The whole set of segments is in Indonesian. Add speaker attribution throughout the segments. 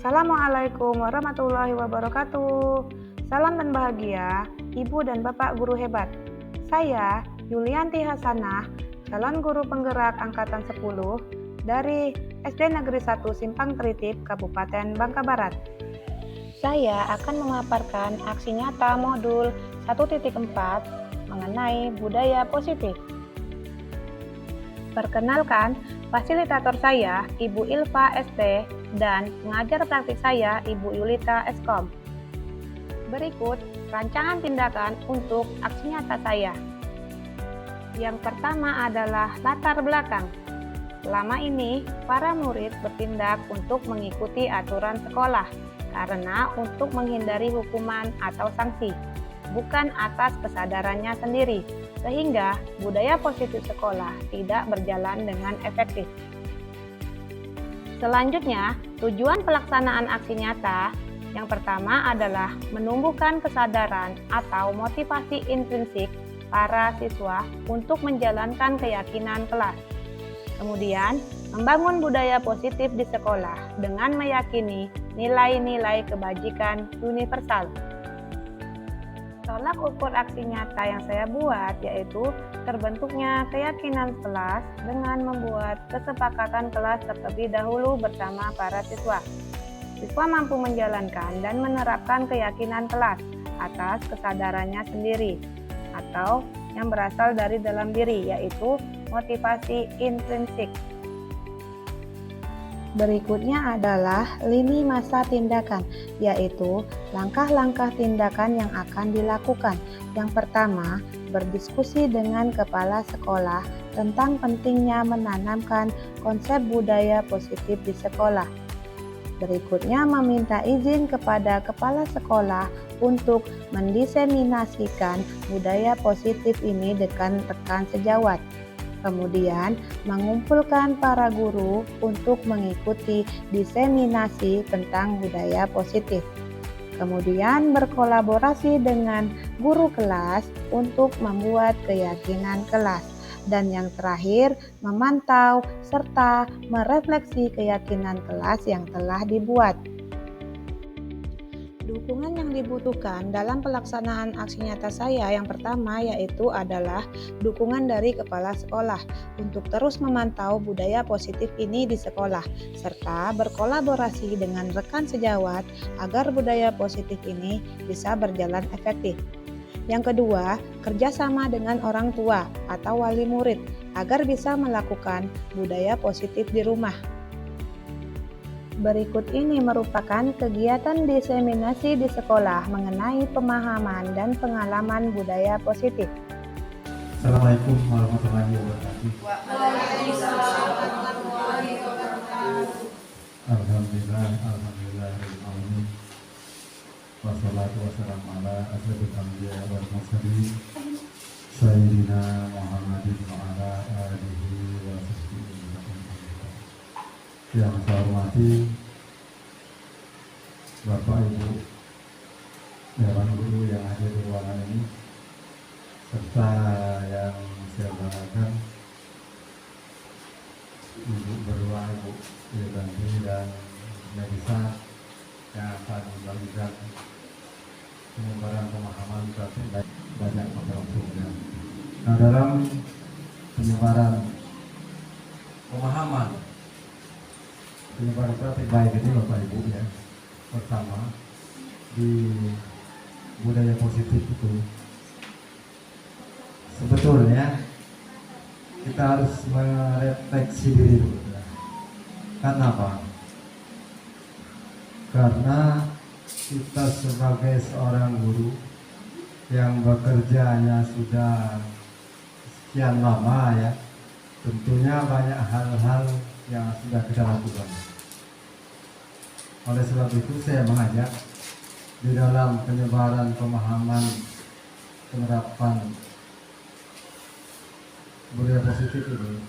Speaker 1: Assalamualaikum warahmatullahi wabarakatuh. Salam dan bahagia, Ibu dan Bapak guru hebat. Saya Yulianti Hasanah, calon guru penggerak angkatan 10 dari SD Negeri 1 Simpang Tritip, Kabupaten Bangka Barat. Saya akan memaparkan aksi nyata modul 1.4 mengenai budaya positif. Perkenalkan, fasilitator saya Ibu Ilva ST dan pengajar praktik saya Ibu Yulita Eskom. Berikut rancangan tindakan untuk aksi nyata saya. Yang pertama adalah latar belakang. Selama ini, para murid bertindak untuk mengikuti aturan sekolah karena untuk menghindari hukuman atau sanksi, bukan atas kesadarannya sendiri, sehingga budaya positif sekolah tidak berjalan dengan efektif. Selanjutnya, tujuan pelaksanaan aksi nyata yang pertama adalah menumbuhkan kesadaran atau motivasi intrinsik para siswa untuk menjalankan keyakinan kelas. Kemudian, membangun budaya positif di sekolah dengan meyakini nilai-nilai kebajikan universal. Tolak ukur aksi nyata yang saya buat yaitu terbentuknya keyakinan kelas dengan membuat kesepakatan kelas terlebih dahulu bersama para siswa. Siswa mampu menjalankan dan menerapkan keyakinan kelas atas kesadarannya sendiri atau yang berasal dari dalam diri, yaitu motivasi intrinsik. Berikutnya adalah lini masa tindakan, yaitu langkah-langkah tindakan yang akan dilakukan. Yang pertama, berdiskusi dengan kepala sekolah tentang pentingnya menanamkan konsep budaya positif di sekolah. Berikutnya, meminta izin kepada kepala sekolah untuk mendiseminasikan budaya positif ini dengan rekan sejawat. Kemudian, mengumpulkan para guru untuk mengikuti diseminasi tentang budaya positif. Kemudian, berkolaborasi dengan guru kelas untuk membuat keyakinan kelas. Dan yang terakhir, memantau serta merefleksi keyakinan kelas yang telah dibuat. Dukungan yang dibutuhkan dalam pelaksanaan aksi nyata saya yang pertama yaitu adalah dukungan dari kepala sekolah untuk terus memantau budaya positif ini di sekolah serta berkolaborasi dengan rekan sejawat agar budaya positif ini bisa berjalan efektif. Yang kedua, kerjasama dengan orang tua atau wali murid agar bisa melakukan budaya positif di rumah. Berikut ini merupakan kegiatan diseminasi di sekolah mengenai pemahaman dan pengalaman budaya positif.
Speaker 2: Assalamualaikum warahmatullahi wabarakatuh.
Speaker 3: Waalaikumsalam warahmatullahi wabarakatuh.
Speaker 2: Alhamdulillah wassalatu wassalamu ala asyrofil anbiya wal mursalin sayyidina Muhammadin wa ala alihi wa sahbihi. Yang saya hormati Bapak Ibu Dewan Guru yang hadir di ruangan ini serta yang saya banggakan Ibu berdua, Ibu Yulianti dan Melisa yang akan membagikan penyebaran pemahaman praktik banyak kepada. Nah, dalam penyebaran pemahaman penyebaran praktik baik ini Bapak Ibu ya, pertama di budaya positif itu sebetulnya kita harus merefleksi diri dulu. Karena apa? Karena kita sebagai seorang guru yang bekerjanya sudah sekian lama ya, tentunya banyak hal-hal yang sudah kita lakukan. Oleh sebab itu saya mengajak di dalam penyebaran pemahaman penerapan budaya positif ini,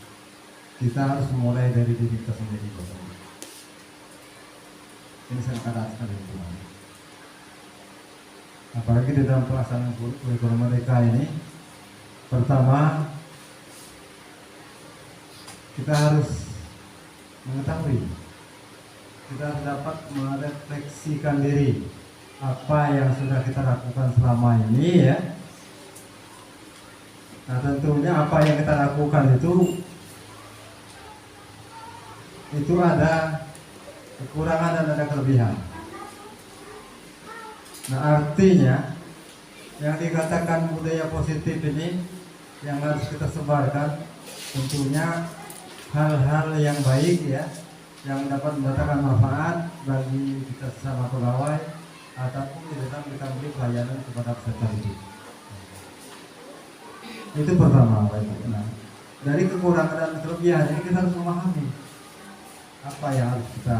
Speaker 2: kita harus mulai dari diri kita sendiri. Ini saya katakan itu. Apalagi di dalam pelaksanaan kurikulum mereka ini, pertama kita harus mengetahui kita harus dapat merefleksikan diri apa yang sudah kita lakukan selama ini ya. Nah tentunya apa yang kita lakukan itu ada kekurangan dan ada kelebihan. Nah artinya yang dikatakan budaya positif ini yang harus kita sebarkan tentunya hal-hal yang baik ya, yang dapat mendatangkan manfaat bagi kita sesama pegawai ataupun di dalam kita beri pelayanan kepada peserta didik. Itu pertama Bapak Ibu. Nah, dari kekurangan dan kelebihan ini kita harus memahami apa yang harus kita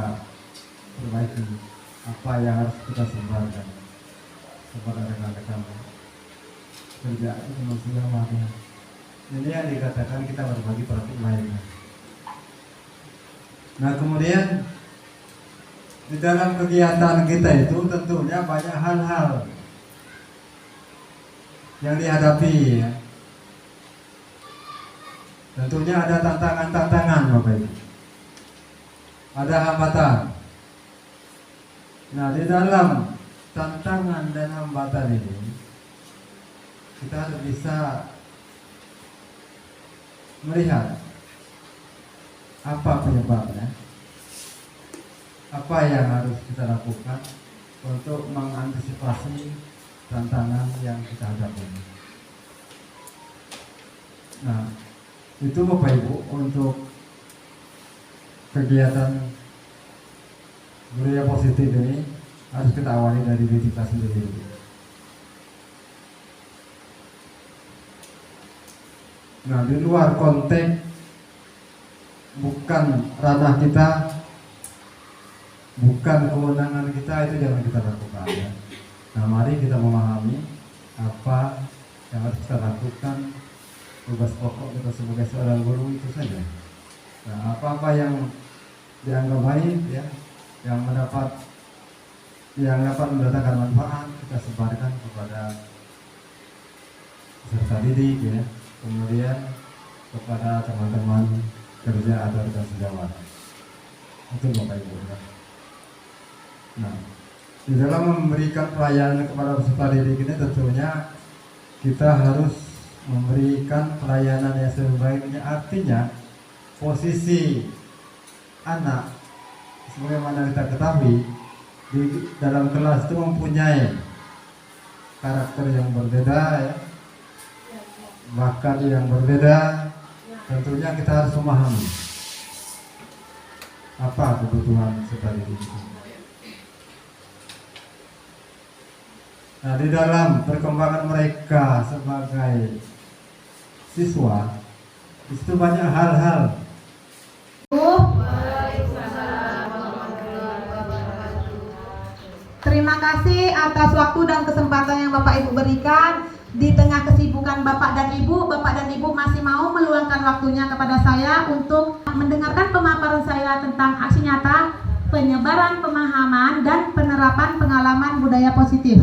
Speaker 2: perbaiki, apa yang harus kita sebarkan kepada rekan-rekan kerja itu maksudnya makanya. Ini yang dikatakan kita berbagi praktik lainnya. Nah kemudian di dalam kegiatan kita itu tentunya banyak hal-hal yang dihadapi ya. Tentunya ada tantangan-tantangan Bapak Ibu. Ada hambatan. Nah di dalam tantangan dan hambatan ini kita harus bisa melihat apa penyebabnya, apa yang harus kita lakukan untuk mengantisipasi tantangan yang kita hadapi. Nah, itu Bapak Ibu untuk kegiatan budaya positif ini harus kita awali dari diri kita sendiri. Nah, di luar konteks bukan ranah kita, bukan kewenangan kita, itu jangan kita lakukan ya. Nah, mari kita memahami apa yang harus kita lakukan, tugas pokok kita sebagai seorang guru itu saja. Nah, apa-apa yang dianggap baik ya, yang dapat mendatangkan manfaat, kita sebarkan kepada peserta didik ya, kemudian kepada teman-teman kerja atau rekan sejawat. Itu Bapak Ibu ya. Nah, di dalam memberikan pelayanan kepada peserta didik ini tentunya kita harus memberikan pelayanan yang sebaik-baiknya. Artinya posisi anak sebagaimana kita ketahui di dalam kelas itu mempunyai karakter yang berbeda ya, bakat yang berbeda. Tentunya kita harus memahami apa kebutuhan peserta didik itu. Nah, di dalam perkembangan mereka sebagai siswa, itu banyak hal-hal.
Speaker 4: Terima kasih atas waktu dan kesempatan yang Bapak Ibu berikan. Di tengah kesibukan Bapak dan Ibu masih mau meluangkan waktunya kepada saya untuk mendengarkan pemaparan saya tentang aksi nyata, penyebaran pemahaman, dan penerapan pengalaman budaya positif.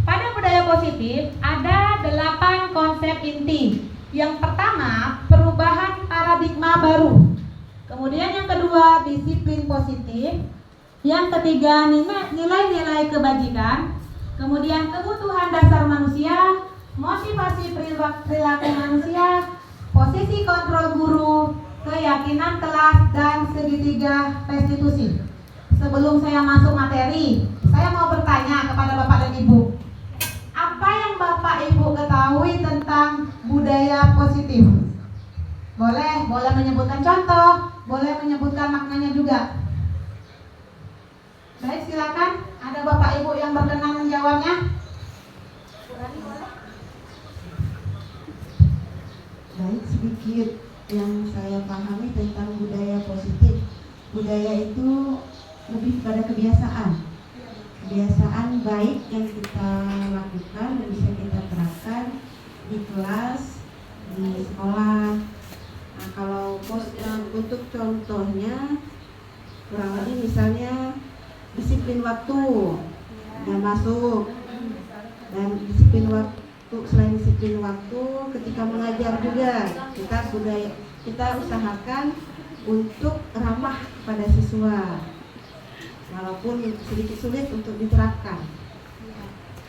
Speaker 4: Pada budaya positif ada 8 konsep inti. Yang pertama, perubahan paradigma baru. Kemudian yang kedua, disiplin positif. Yang ketiga, nilai-nilai kebajikan. Kemudian kebutuhan dasar manusia, motivasi perilaku manusia, posisi kontrol guru, keyakinan kelas, dan segitiga restitusi. Sebelum saya masuk materi, saya mau bertanya kepada Bapak dan Ibu. Apa yang Bapak Ibu ketahui tentang budaya positif? Boleh menyebutkan contoh, boleh menyebutkan maknanya juga. Baik, silakan. Ada Bapak Ibu yang berkenan menjawabnya?
Speaker 5: Baik, sedikit yang saya pahami tentang budaya positif. Budaya itu lebih pada kebiasaan baik yang kita lakukan dan bisa kita terapkan di kelas, di sekolah. Nah, kalau untuk contohnya kurang lebih misalnya disiplin waktu yang masuk, dan disiplin waktu. Selain disiplin waktu, ketika mengajar juga kita usahakan untuk ramah pada siswa. walaupun sedikit sulit untuk diterapkan.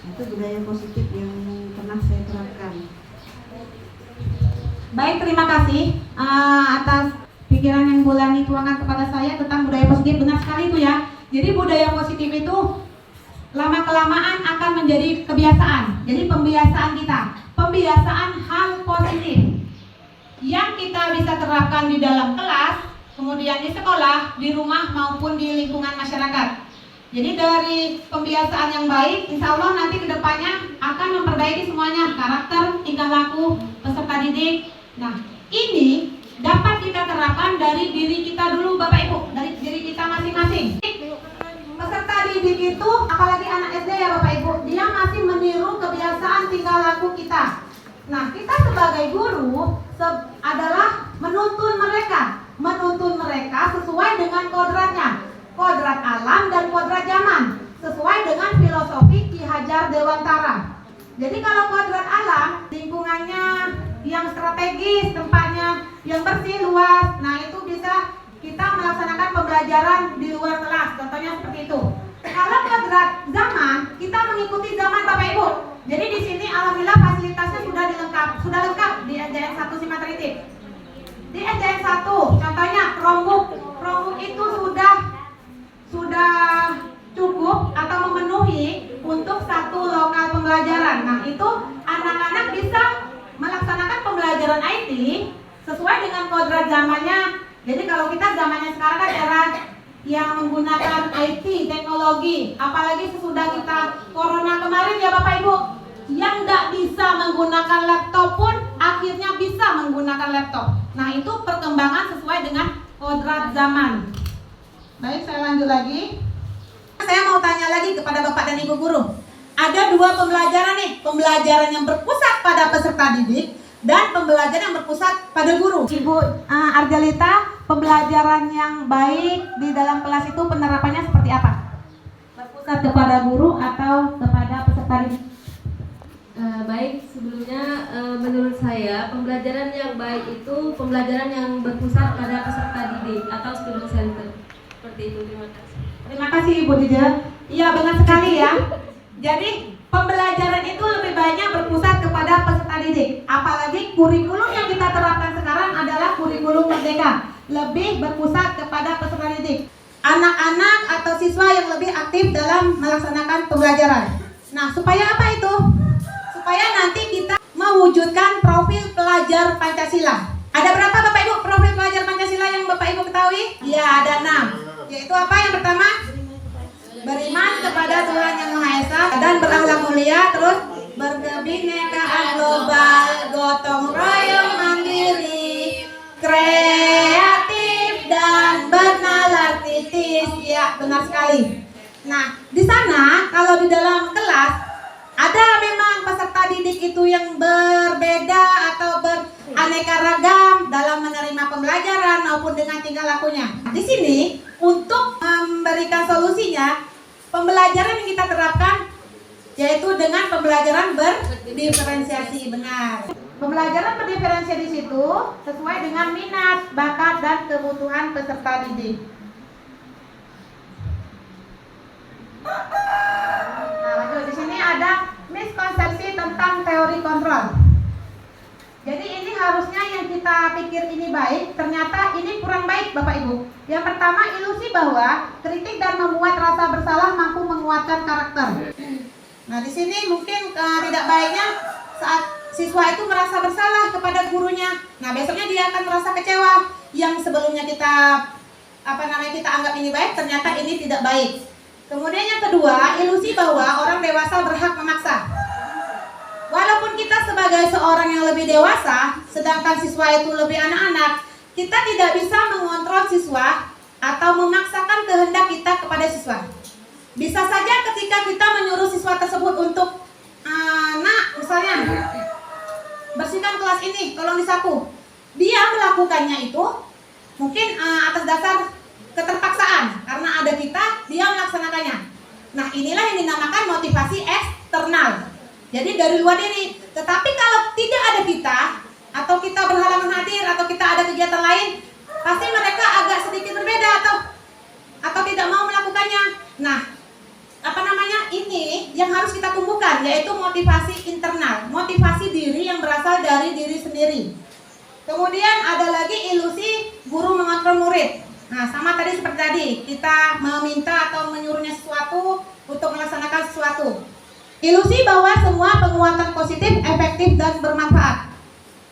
Speaker 5: Itu budaya positif yang pernah saya terapkan.
Speaker 4: Baik, terima kasih atas pikiran yang Bu Lani tuangkan kepada saya tentang budaya positif. Benar sekali itu ya. Jadi budaya positif itu lama-kelamaan akan menjadi kebiasaan. Jadi pembiasaan kita, pembiasaan hal positif yang kita bisa terapkan di dalam kelas, kemudian di sekolah, di rumah maupun di lingkungan masyarakat. Jadi dari pembiasaan yang baik, insya Allah nanti kedepannya akan memperbaiki semuanya, karakter, tingkah laku peserta didik. Nah, ini dapat kita terapkan dari diri kita dulu Bapak Ibu, dari diri kita masing-masing. Peserta didik itu, apalagi anak SD ya Bapak Ibu, dia masih meniru kebiasaan tingkah laku kita. Nah, kita sebagai guru adalah menuntun mereka sesuai dengan kodratnya, kodrat alam dan kodrat zaman, sesuai dengan filosofi Ki Hajar Dewantara. Jadi kalau kodrat alam, lingkungannya yang strategis, tempatnya yang bersih, luas, nah itu bisa kita melaksanakan pembelajaran di luar kelas, contohnya seperti itu. Kalau kodrat zaman, kita mengikuti zaman Bapak Ibu. Jadi di sini alhamdulillah fasilitasnya sudah lengkap di SDN 1 Simatritip. Di SDN 1, contohnya Chromebook itu sudah cukup atau memenuhi untuk satu lokal pembelajaran. Nah, itu anak-anak bisa melaksanakan pembelajaran IT sesuai dengan kodrat zamannya. Jadi kalau kita zamannya sekarang kan era yang menggunakan IT, teknologi, apalagi sesudah kita corona kemarin ya Bapak Ibu, yang nggak bisa menggunakan laptop pun akhirnya bisa menggunakan laptop. Nah, itu perkembangan sesuai dengan kodrat zaman. Baik, saya lanjut lagi. Saya mau tanya lagi kepada Bapak dan Ibu guru. Ada dua pembelajaran nih, pembelajaran yang berpusat pada peserta didik dan pembelajaran yang berpusat pada guru. Ibu Arjalita, pembelajaran yang baik di dalam kelas itu penerapannya seperti apa? Berpusat kepada guru atau kepada peserta didik?
Speaker 3: Baik, sebelumnya menurut saya pembelajaran yang baik itu pembelajaran yang berpusat pada peserta didik atau student center. Seperti itu, terima kasih.
Speaker 4: Terima kasih Ibu Dija. Iya, benar sekali ya. Jadi pembelajaran itu lebih banyak berpusat kepada peserta didik. Apalagi kurikulum yang kita terapkan sekarang adalah kurikulum merdeka, lebih berpusat kepada peserta didik. Anak-anak atau siswa yang lebih aktif dalam melaksanakan pembelajaran. Nah, supaya apa itu? Supaya nanti kita mewujudkan profil pelajar Pancasila. Ada berapa Bapak Ibu profil pelajar Pancasila yang Bapak Ibu ketahui? Ya, ada 6. Yaitu apa yang pertama? Beriman kepada Tuhan Yang Maha Esa dan berakhlak mulia, terus berkebinekaan global, gotong royong mandiri, kreatif dan bernalar titis. Ya, benar sekali. Nah, di sana kalau di dalam kelas ada memang peserta didik itu yang berbeda atau beraneka ragam dalam menerima pembelajaran maupun dengan tingkah lakunya. Di sini untuk memberikan solusinya, pembelajaran yang kita terapkan yaitu dengan pembelajaran berdiferensiasi. Benar. Pembelajaran berdiferensiasi di situ sesuai dengan minat, bakat dan kebutuhan peserta didik. Nah, lanjut di sini ada miskonsepsi tentang teori kontrol. Jadi ini harusnya yang kita pikir ini baik, ternyata ini kurang baik Bapak Ibu. Yang pertama, ilusi bahwa kritik dan membuat rasa bersalah mampu menguatkan karakter. Nah, di sini mungkin tidak baiknya saat siswa itu merasa bersalah kepada gurunya. Nah, besoknya dia akan merasa kecewa. Yang sebelumnya kita anggap ini baik, ternyata ini tidak baik. Kemudian yang kedua, ilusi bahwa orang dewasa berhak memaksa. Walaupun kita sebagai seorang yang lebih dewasa, sedangkan siswa itu lebih anak-anak, kita tidak bisa mengontrol siswa atau memaksakan kehendak kita kepada siswa. Bisa saja ketika kita menyuruh siswa tersebut untuk misalnya bersihkan kelas ini, tolong disapu. Dia melakukannya itu mungkin atas dasar keterpaksaan, karena ada kita, dia melaksanakannya. Nah, inilah yang dinamakan motivasi eksternal. Jadi dari luar diri. Tetapi kalau tidak ada kita, atau kita berhalangan hadir, atau kita ada kegiatan lain, pasti mereka agak sedikit berbeda atau tidak mau melakukannya. kemudian yaitu motivasi internal, motivasi diri yang berasal dari diri sendiri. Kemudian ada lagi ilusi guru mengontrol murid. Nah, sama tadi seperti tadi, kita meminta atau menyuruhnya sesuatu untuk melaksanakan sesuatu. Ilusi bahwa semua penguatan positif efektif dan bermanfaat.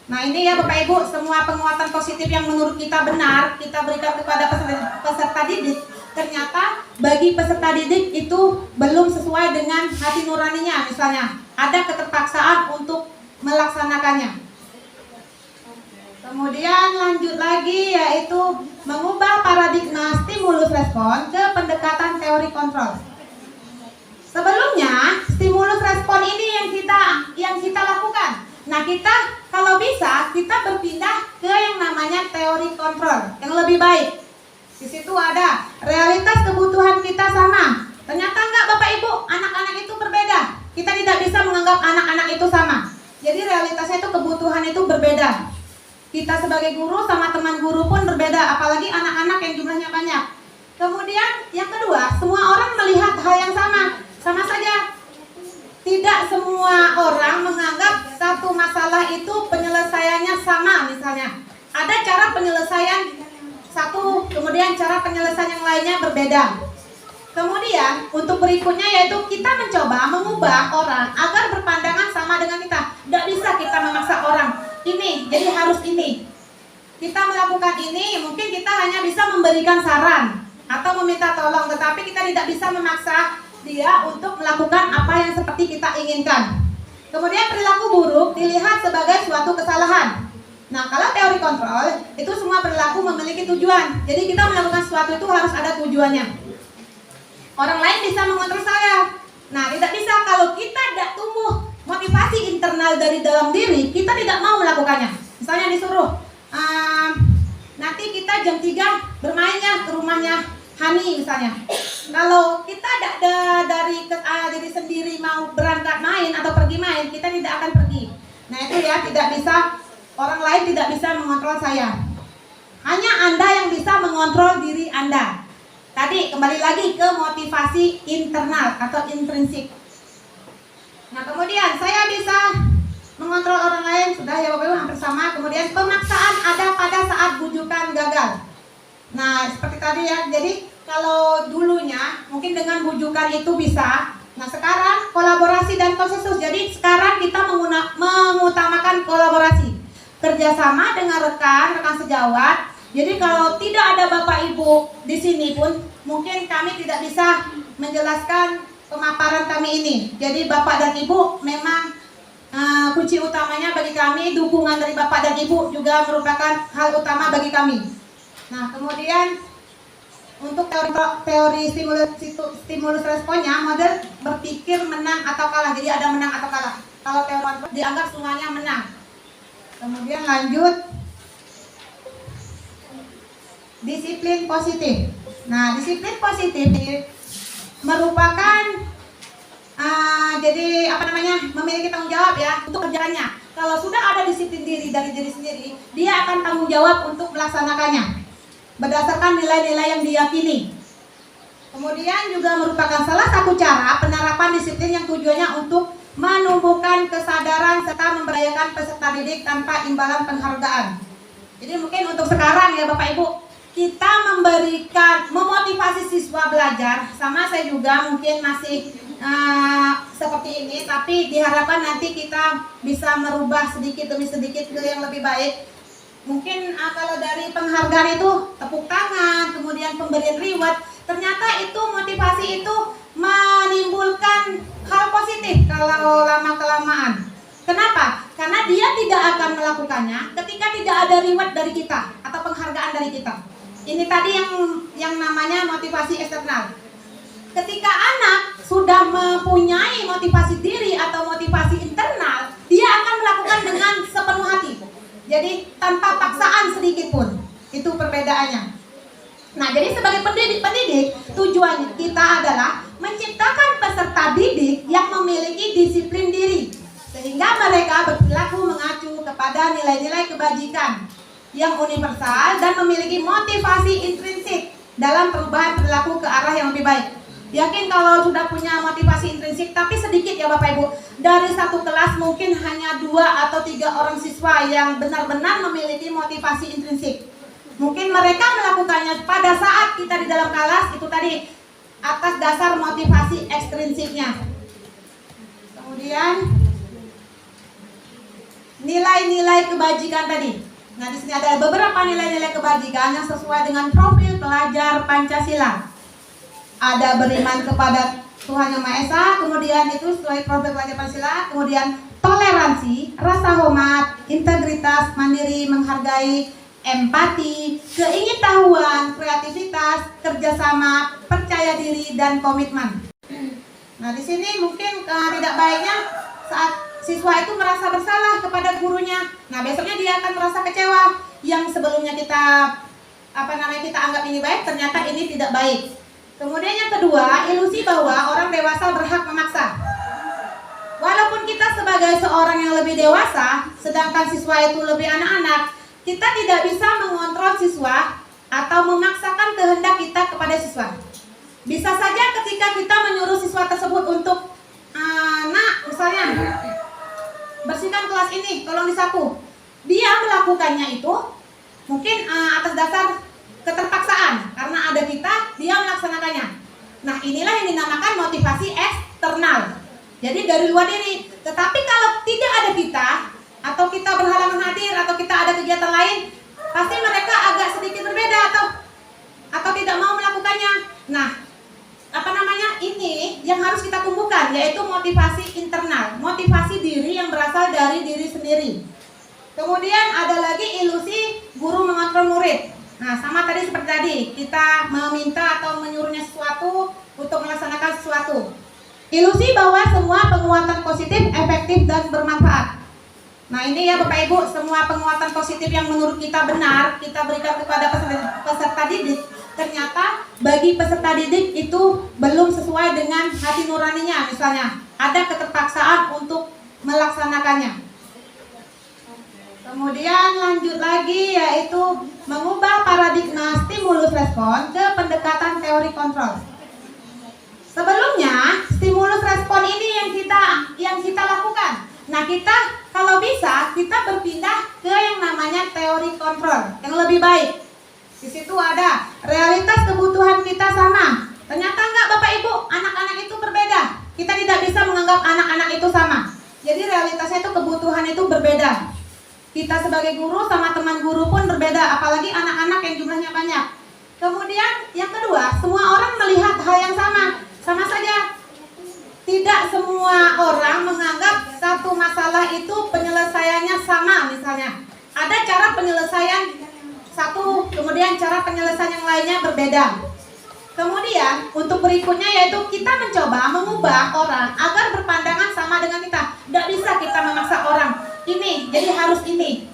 Speaker 4: Nah, ini ya Bapak Ibu, semua penguatan positif yang menurut kita benar kita berikan kepada peserta didik, ternyata bagi peserta didik itu belum sesuai dengan hati nuraninya. Misalnya ada keterpaksaan untuk melaksanakannya. Kemudian lanjut lagi yaitu mengubah paradigma stimulus respon ke pendekatan teori kontrol. Sebelumnya stimulus respon ini yang kita lakukan. Nah, kita kalau bisa kita berpindah ke yang namanya teori kontrol yang lebih baik. Di situ ada realitas kebutuhan kita sama. Ternyata enggak Bapak Ibu, anak-anak itu berbeda. Kita tidak bisa menganggap anak-anak itu sama. Jadi realitasnya itu kebutuhan itu berbeda. Kita sebagai guru sama teman guru pun berbeda, apalagi anak-anak yang jumlahnya banyak. Kemudian yang kedua, semua orang melihat hal yang sama saja. Tidak semua orang menganggap satu masalah itu penyelesaiannya sama misalnya. Ada cara penyelesaian satu, kemudian cara penyelesaian yang lainnya berbeda. Kemudian untuk berikutnya yaitu kita mencoba mengubah orang agar berpandangan sama dengan kita. Tidak bisa kita memaksa orang ini, jadi harus ini. Kita melakukan ini, mungkin kita hanya bisa memberikan saran atau meminta tolong, tetapi kita tidak bisa memaksa dia untuk melakukan apa yang seperti kita inginkan. Kemudian perilaku buruk dilihat sebagai suatu kesalahan. Nah, kalau teori kontrol itu semua perilaku memiliki tujuan. Jadi kita melakukan sesuatu itu harus ada tujuannya. Orang lain bisa mengontrol saya. Nah, tidak bisa kalau kita tidak tumbuh motivasi internal dari dalam diri, kita tidak mau melakukannya. Misalnya disuruh nanti kita jam 3 bermainnya ke rumahnya Hani misalnya. Kalau kita dari diri sendiri mau berangkat main atau pergi main, kita tidak akan pergi. Nah, itu ya, tidak bisa, orang lain tidak bisa mengontrol saya. Hanya Anda yang bisa mengontrol diri Anda. Tadi kembali lagi ke motivasi internal atau intrinsik. Nah, kemudian saya bisa mengontrol orang lain, sudah ya Bapak Ibu, hampir sama. Kemudian pemaksaan ada pada saat bujukan gagal. Nah, seperti tadi ya, jadi kalau dulunya mungkin dengan bujukan itu bisa. Nah, sekarang kolaborasi dan konsensus. Jadi sekarang kita mengutamakan kolaborasi, kerjasama dengan rekan sejawat. Jadi kalau tidak ada Bapak Ibu di sini pun mungkin kami tidak bisa menjelaskan pemaparan kami ini. Jadi Bapak dan Ibu memang kunci utamanya bagi kami. Dukungan dari Bapak dan Ibu juga merupakan hal utama bagi kami. Nah, kemudian untuk teori stimulus responnya, model berpikir menang atau kalah. Jadi ada menang atau kalah. Kalau teori dianggap semuanya menang. Kemudian lanjut, disiplin positif. Nah, disiplin positif ini merupakan memiliki tanggung jawab ya untuk kerjaannya. Kalau sudah ada disiplin diri dari diri sendiri, dia akan tanggung jawab untuk melaksanakannya berdasarkan nilai-nilai yang diyakini. Kemudian juga merupakan salah satu cara penerapan disiplin yang tujuannya untuk menumbuhkan kesadaran serta memberdayakan peserta didik tanpa imbalan penghargaan. Jadi mungkin untuk sekarang ya Bapak Ibu, kita memotivasi siswa belajar. Sama saya juga mungkin masih seperti ini, tapi diharapkan nanti kita bisa merubah sedikit demi sedikit ke yang lebih baik. Mungkin kalau dari penghargaan itu tepuk tangan, kemudian pemberian reward, ternyata itu motivasi itu menimbulkan hal positif kalau lama-kelamaan. Kenapa? Karena dia tidak akan melakukannya ketika tidak ada reward dari kita atau penghargaan dari kita. Ini tadi yang namanya motivasi eksternal. Ketika anak sudah mempunyai motivasi diri atau motivasi internal, dia akan melakukan dengan sepenuh hati. Jadi tanpa paksaan sedikit pun. Itu perbedaannya. Nah, jadi sebagai pendidik, tujuan kita adalah menciptakan peserta didik yang memiliki disiplin diri, sehingga mereka berperilaku mengacu kepada nilai-nilai kebajikan yang universal dan memiliki motivasi intrinsik dalam perubahan perilaku ke arah yang lebih baik. Yakin kalau sudah punya motivasi intrinsik, tapi sedikit ya Bapak Ibu. Dari satu kelas mungkin hanya 2 atau 3 orang siswa yang benar-benar memiliki motivasi intrinsik. Mungkin mereka melakukannya pada saat kita di dalam kelas itu tadi atas dasar motivasi ekstrinsiknya. Kemudian nilai-nilai kebajikan tadi. Nah, di sini ada beberapa nilai-nilai kebajikan yang sesuai dengan profil pelajar Pancasila. Ada beriman kepada Tuhan Yang Maha Esa, kemudian itu sesuai profil pelajar Pancasila, kemudian toleransi, rasa hormat, integritas, mandiri, menghargai, empati, keingintahuan, kreativitas, kerjasama, percaya diri, dan komitmen. Nah, di sini mungkin tidak baiknya saat siswa itu merasa bersalah kepada gurunya. Nah, besoknya dia akan merasa kecewa. Yang sebelumnya kita kita anggap ini baik, ternyata ini tidak baik. Kemudian yang kedua, ilusi bahwa orang dewasa berhak memaksa. Walaupun kita sebagai seorang yang lebih dewasa, sedangkan siswa itu lebih anak-anak, kita tidak bisa mengontrol siswa atau memaksakan kehendak kita kepada siswa. Bisa saja ketika kita menyuruh siswa tersebut untuk misalnya bersihkan kelas ini, tolong disapu. Dia melakukannya itu mungkin atas dasar keterpaksaan, karena ada kita, dia melaksanakannya. Nah, inilah yang dinamakan motivasi eksternal. Jadi dari luar diri. Tetapi kalau tidak ada kita, atau kita berhalangan hadir, atau kita ada kegiatan lain, pasti mereka agak sedikit berbeda atau tidak mau melakukannya. Nah, ini yang harus kita tumbuhkan, yaitu motivasi internal, motivasi diri yang berasal dari diri sendiri. Kemudian ada lagi ilusi guru mengontrol murid. Nah, sama tadi seperti tadi, kita meminta atau menyuruhnya sesuatu untuk melaksanakan sesuatu. Ilusi bahwa semua penguatan positif, efektif, dan bermanfaat. Nah, ini ya Bapak Ibu, semua penguatan positif yang menurut kita benar, kita berikan kepada peserta didik. Ternyata bagi peserta didik itu belum sesuai dengan hati nuraninya. Misalnya, ada keterpaksaan untuk melaksanakannya. Kemudian lanjut lagi, yaitu mengubah paradigma stimulus respon ke pendekatan teori kontrol. Sebelumnya stimulus respon ini yang kita lakukan. Nah, kita kalau bisa kita berpindah ke yang namanya teori kontrol yang lebih baik. Di situ ada realitas kebutuhan kita sama. Ternyata enggak Bapak Ibu, anak-anak itu berbeda. Kita tidak bisa menganggap anak-anak itu sama. Jadi realitasnya itu kebutuhan itu berbeda. Kita sebagai guru sama teman guru pun berbeda, apalagi anak-anak yang jumlahnya banyak. Kemudian yang kedua, semua orang melihat hal yang sama saja. Tidak semua orang menganggap satu masalah itu penyelesaiannya sama misalnya. Ada cara penyelesaian satu, kemudian cara penyelesaian yang lainnya berbeda. Kemudian untuk berikutnya yaitu kita mencoba mengubah orang agar berpandangan sama dengan kita. Tidak bisa kita memaksa orang ini, jadi harus ini.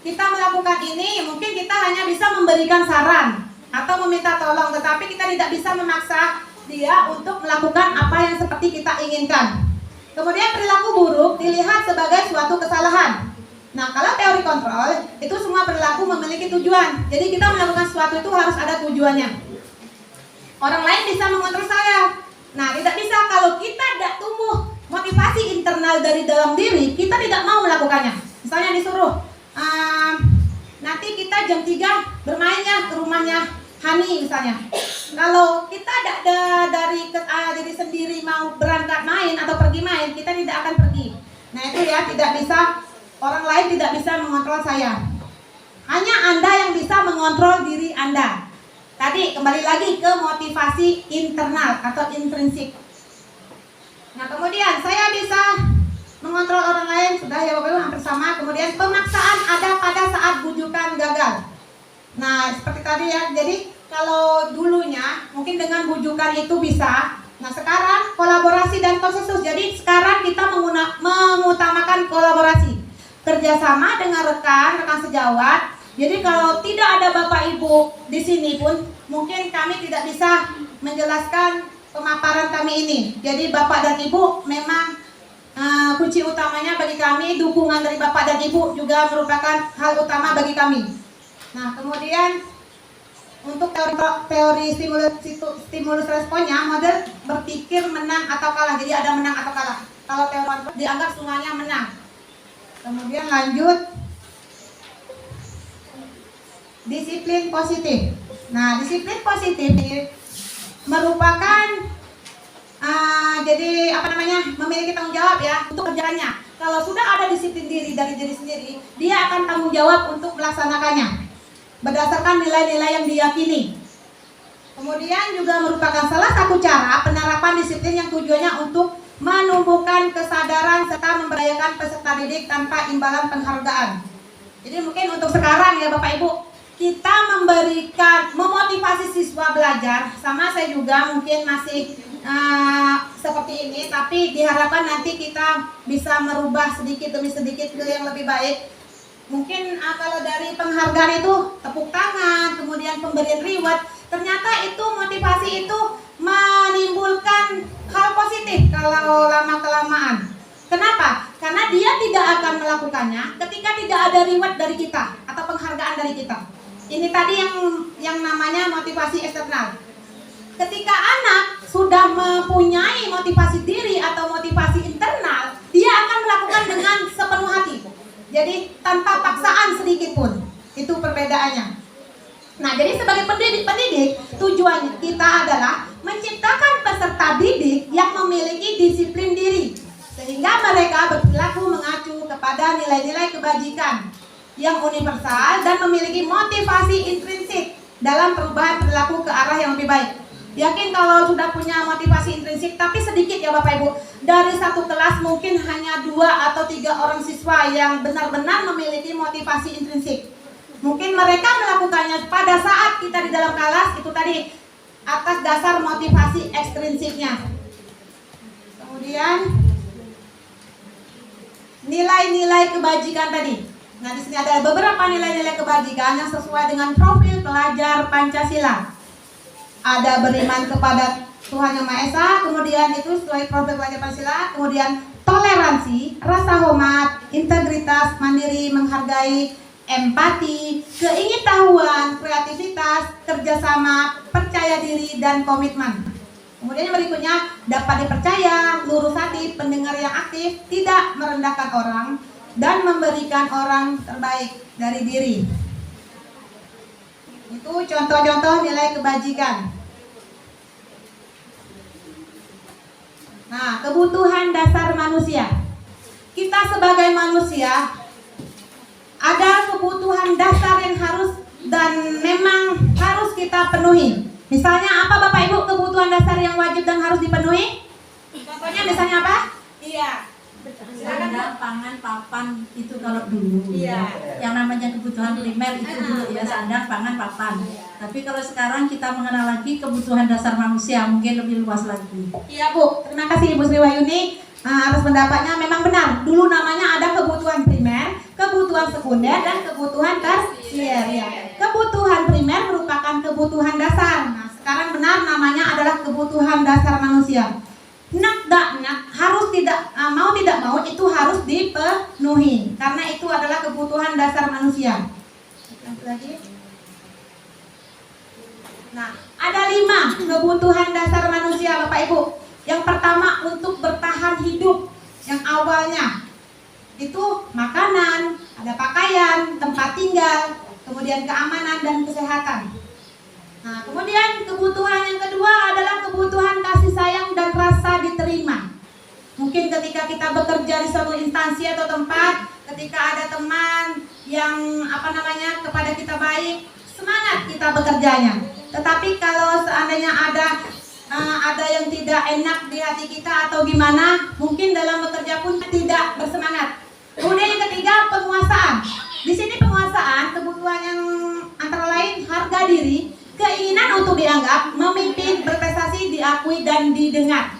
Speaker 4: Kita melakukan ini, mungkin kita hanya bisa memberikan saran atau meminta tolong, tetapi kita tidak bisa memaksa dia untuk melakukan apa yang seperti kita inginkan. Kemudian perilaku buruk dilihat sebagai suatu kesalahan. Nah, kalau teori kontrol, itu semua perilaku memiliki tujuan. Jadi kita melakukan sesuatu itu harus ada tujuannya. Orang lain bisa mengontrol saya. Nah, tidak bisa kalau kita tidak tumbuh motivasi internal dari dalam diri, kita tidak mau melakukannya. Misalnya disuruh, nanti kita jam 3 bermainnya ke rumahnya Hani misalnya. Kalau kita dari diri sendiri mau berangkat main atau pergi main, kita tidak akan pergi. Nah, itu ya, tidak bisa, orang lain tidak bisa mengontrol saya. Hanya Anda yang bisa mengontrol diri Anda. Tadi kembali lagi ke motivasi internal atau intrinsik. Nah, kemudian saya bisa mengontrol orang lain, sudah ya Bapak Ibu, hampir sama. Kemudian pemaksaan ada pada saat bujukan gagal. Nah, seperti tadi ya, jadi kalau dulunya mungkin dengan bujukan itu bisa. Nah, sekarang kolaborasi dan konsensus. Jadi sekarang kita mengutamakan kolaborasi, kerjasama dengan rekan sejawat. Jadi kalau tidak ada Bapak Ibu di sini pun mungkin kami tidak bisa menjelaskan pemaparan kami ini. Jadi Bapak dan Ibu memang kunci utamanya bagi kami. Dukungan dari Bapak dan Ibu juga merupakan hal utama bagi kami. Nah, kemudian Untuk teori stimulus responnya, model berpikir menang atau kalah. Jadi ada menang atau kalah. Kalau teori dianggap semuanya menang. Kemudian lanjut, disiplin positif. Nah, disiplin positif merupakan memiliki tanggung jawab ya untuk kerjanya. Kalau sudah ada disiplin diri dari diri sendiri, dia akan tanggung jawab untuk melaksanakannya berdasarkan nilai-nilai yang diyakini. Kemudian juga merupakan salah satu cara penerapan disiplin yang tujuannya untuk menumbuhkan kesadaran serta memberdayakan peserta didik tanpa imbalan penghargaan. Jadi mungkin untuk sekarang ya Bapak Ibu, kita memotivasi siswa belajar. Sama saya juga mungkin masih seperti ini, tapi diharapkan nanti kita bisa merubah sedikit demi sedikit ke yang lebih baik. Mungkin kalau dari penghargaan itu tepuk tangan, kemudian pemberian reward, ternyata itu motivasi itu menimbulkan hal positif kalau lama-kelamaan. Kenapa? Karena dia tidak akan melakukannya ketika tidak ada reward dari kita atau penghargaan dari kita. Ini tadi yang namanya motivasi eksternal. Ketika anak sudah mempunyai motivasi diri atau motivasi internal, dia akan melakukan dengan sepenuh hati. Jadi tanpa paksaan sedikit pun. Itu perbedaannya. Nah, jadi sebagai pendidik, tujuan kita adalah menciptakan peserta didik yang memiliki disiplin diri, sehingga mereka berperilaku mengacu kepada nilai-nilai kebajikan yang universal dan memiliki motivasi intrinsik dalam perubahan perilaku ke arah yang lebih baik. Yakin kalau sudah punya motivasi intrinsik, tapi sedikit ya Bapak Ibu. Dari satu kelas mungkin hanya 2 atau 3 orang siswa yang benar-benar memiliki motivasi intrinsik. Mungkin mereka melakukannya pada saat kita di dalam kelas itu tadi atas dasar motivasi ekstrinsiknya. Kemudian nilai-nilai kebajikan tadi. Nah, di sini ada beberapa nilai-nilai kebajikan yang sesuai dengan profil pelajar Pancasila. Ada beriman kepada Tuhan Yang Maha Esa, kemudian itu sesuai profil pelajar Pancasila, kemudian toleransi, rasa hormat, integritas, mandiri, menghargai, empati, keingintahuan, kreativitas, kerjasama, percaya diri, dan komitmen. Kemudian yang berikutnya, dapat dipercaya, lurus hati, pendengar yang aktif, tidak merendahkan orang, dan memberikan orang terbaik dari diri. Itu contoh-contoh nilai kebajikan. Nah, kebutuhan dasar manusia. Kita sebagai manusia ada kebutuhan dasar yang harus dan memang harus kita penuhi. Misalnya apa Bapak Ibu kebutuhan dasar yang wajib dan harus dipenuhi? Contohnya misalnya apa? Iya.
Speaker 5: Sandang, pangan, papan itu kalau dulu.
Speaker 4: Iya.
Speaker 5: Yang namanya kebutuhan primer itu dulu ya, sandang, pangan, papan. Tapi kalau sekarang kita mengenal lagi kebutuhan dasar manusia, mungkin lebih luas lagi.
Speaker 4: Iya Bu, terima kasih Ibu Sri Wahyuni atas pendapatnya. Memang benar, dulu namanya ada kebutuhan primer, kebutuhan sekunder, dan kebutuhan tersier ya. Kebutuhan primer merupakan kebutuhan dasar. Nah, sekarang benar namanya adalah kebutuhan dasar manusia. Harus tidak mau itu harus dipenuhi karena itu adalah kebutuhan dasar manusia. Lagi. Nah, ada 5 kebutuhan dasar manusia Bapak Ibu. Yang pertama untuk bertahan hidup, yang awalnya itu makanan, ada pakaian, tempat tinggal, kemudian keamanan dan kesehatan. Nah, kemudian kebutuhan yang kedua adalah kebutuhan kasih sayang dan rasa diterima. Mungkin ketika kita bekerja di suatu instansi atau tempat, ketika ada teman yang kepada kita baik, semangat kita bekerjanya. Tetapi kalau seandainya ada yang tidak enak di hati kita atau gimana, mungkin dalam bekerja pun tidak bersemangat. Kemudian yang ketiga, penguasaan. Di sini penguasaan kebutuhan yang antara lain harga diri, keinginan untuk dianggap, memimpin, berprestasi, diakui, dan didengar.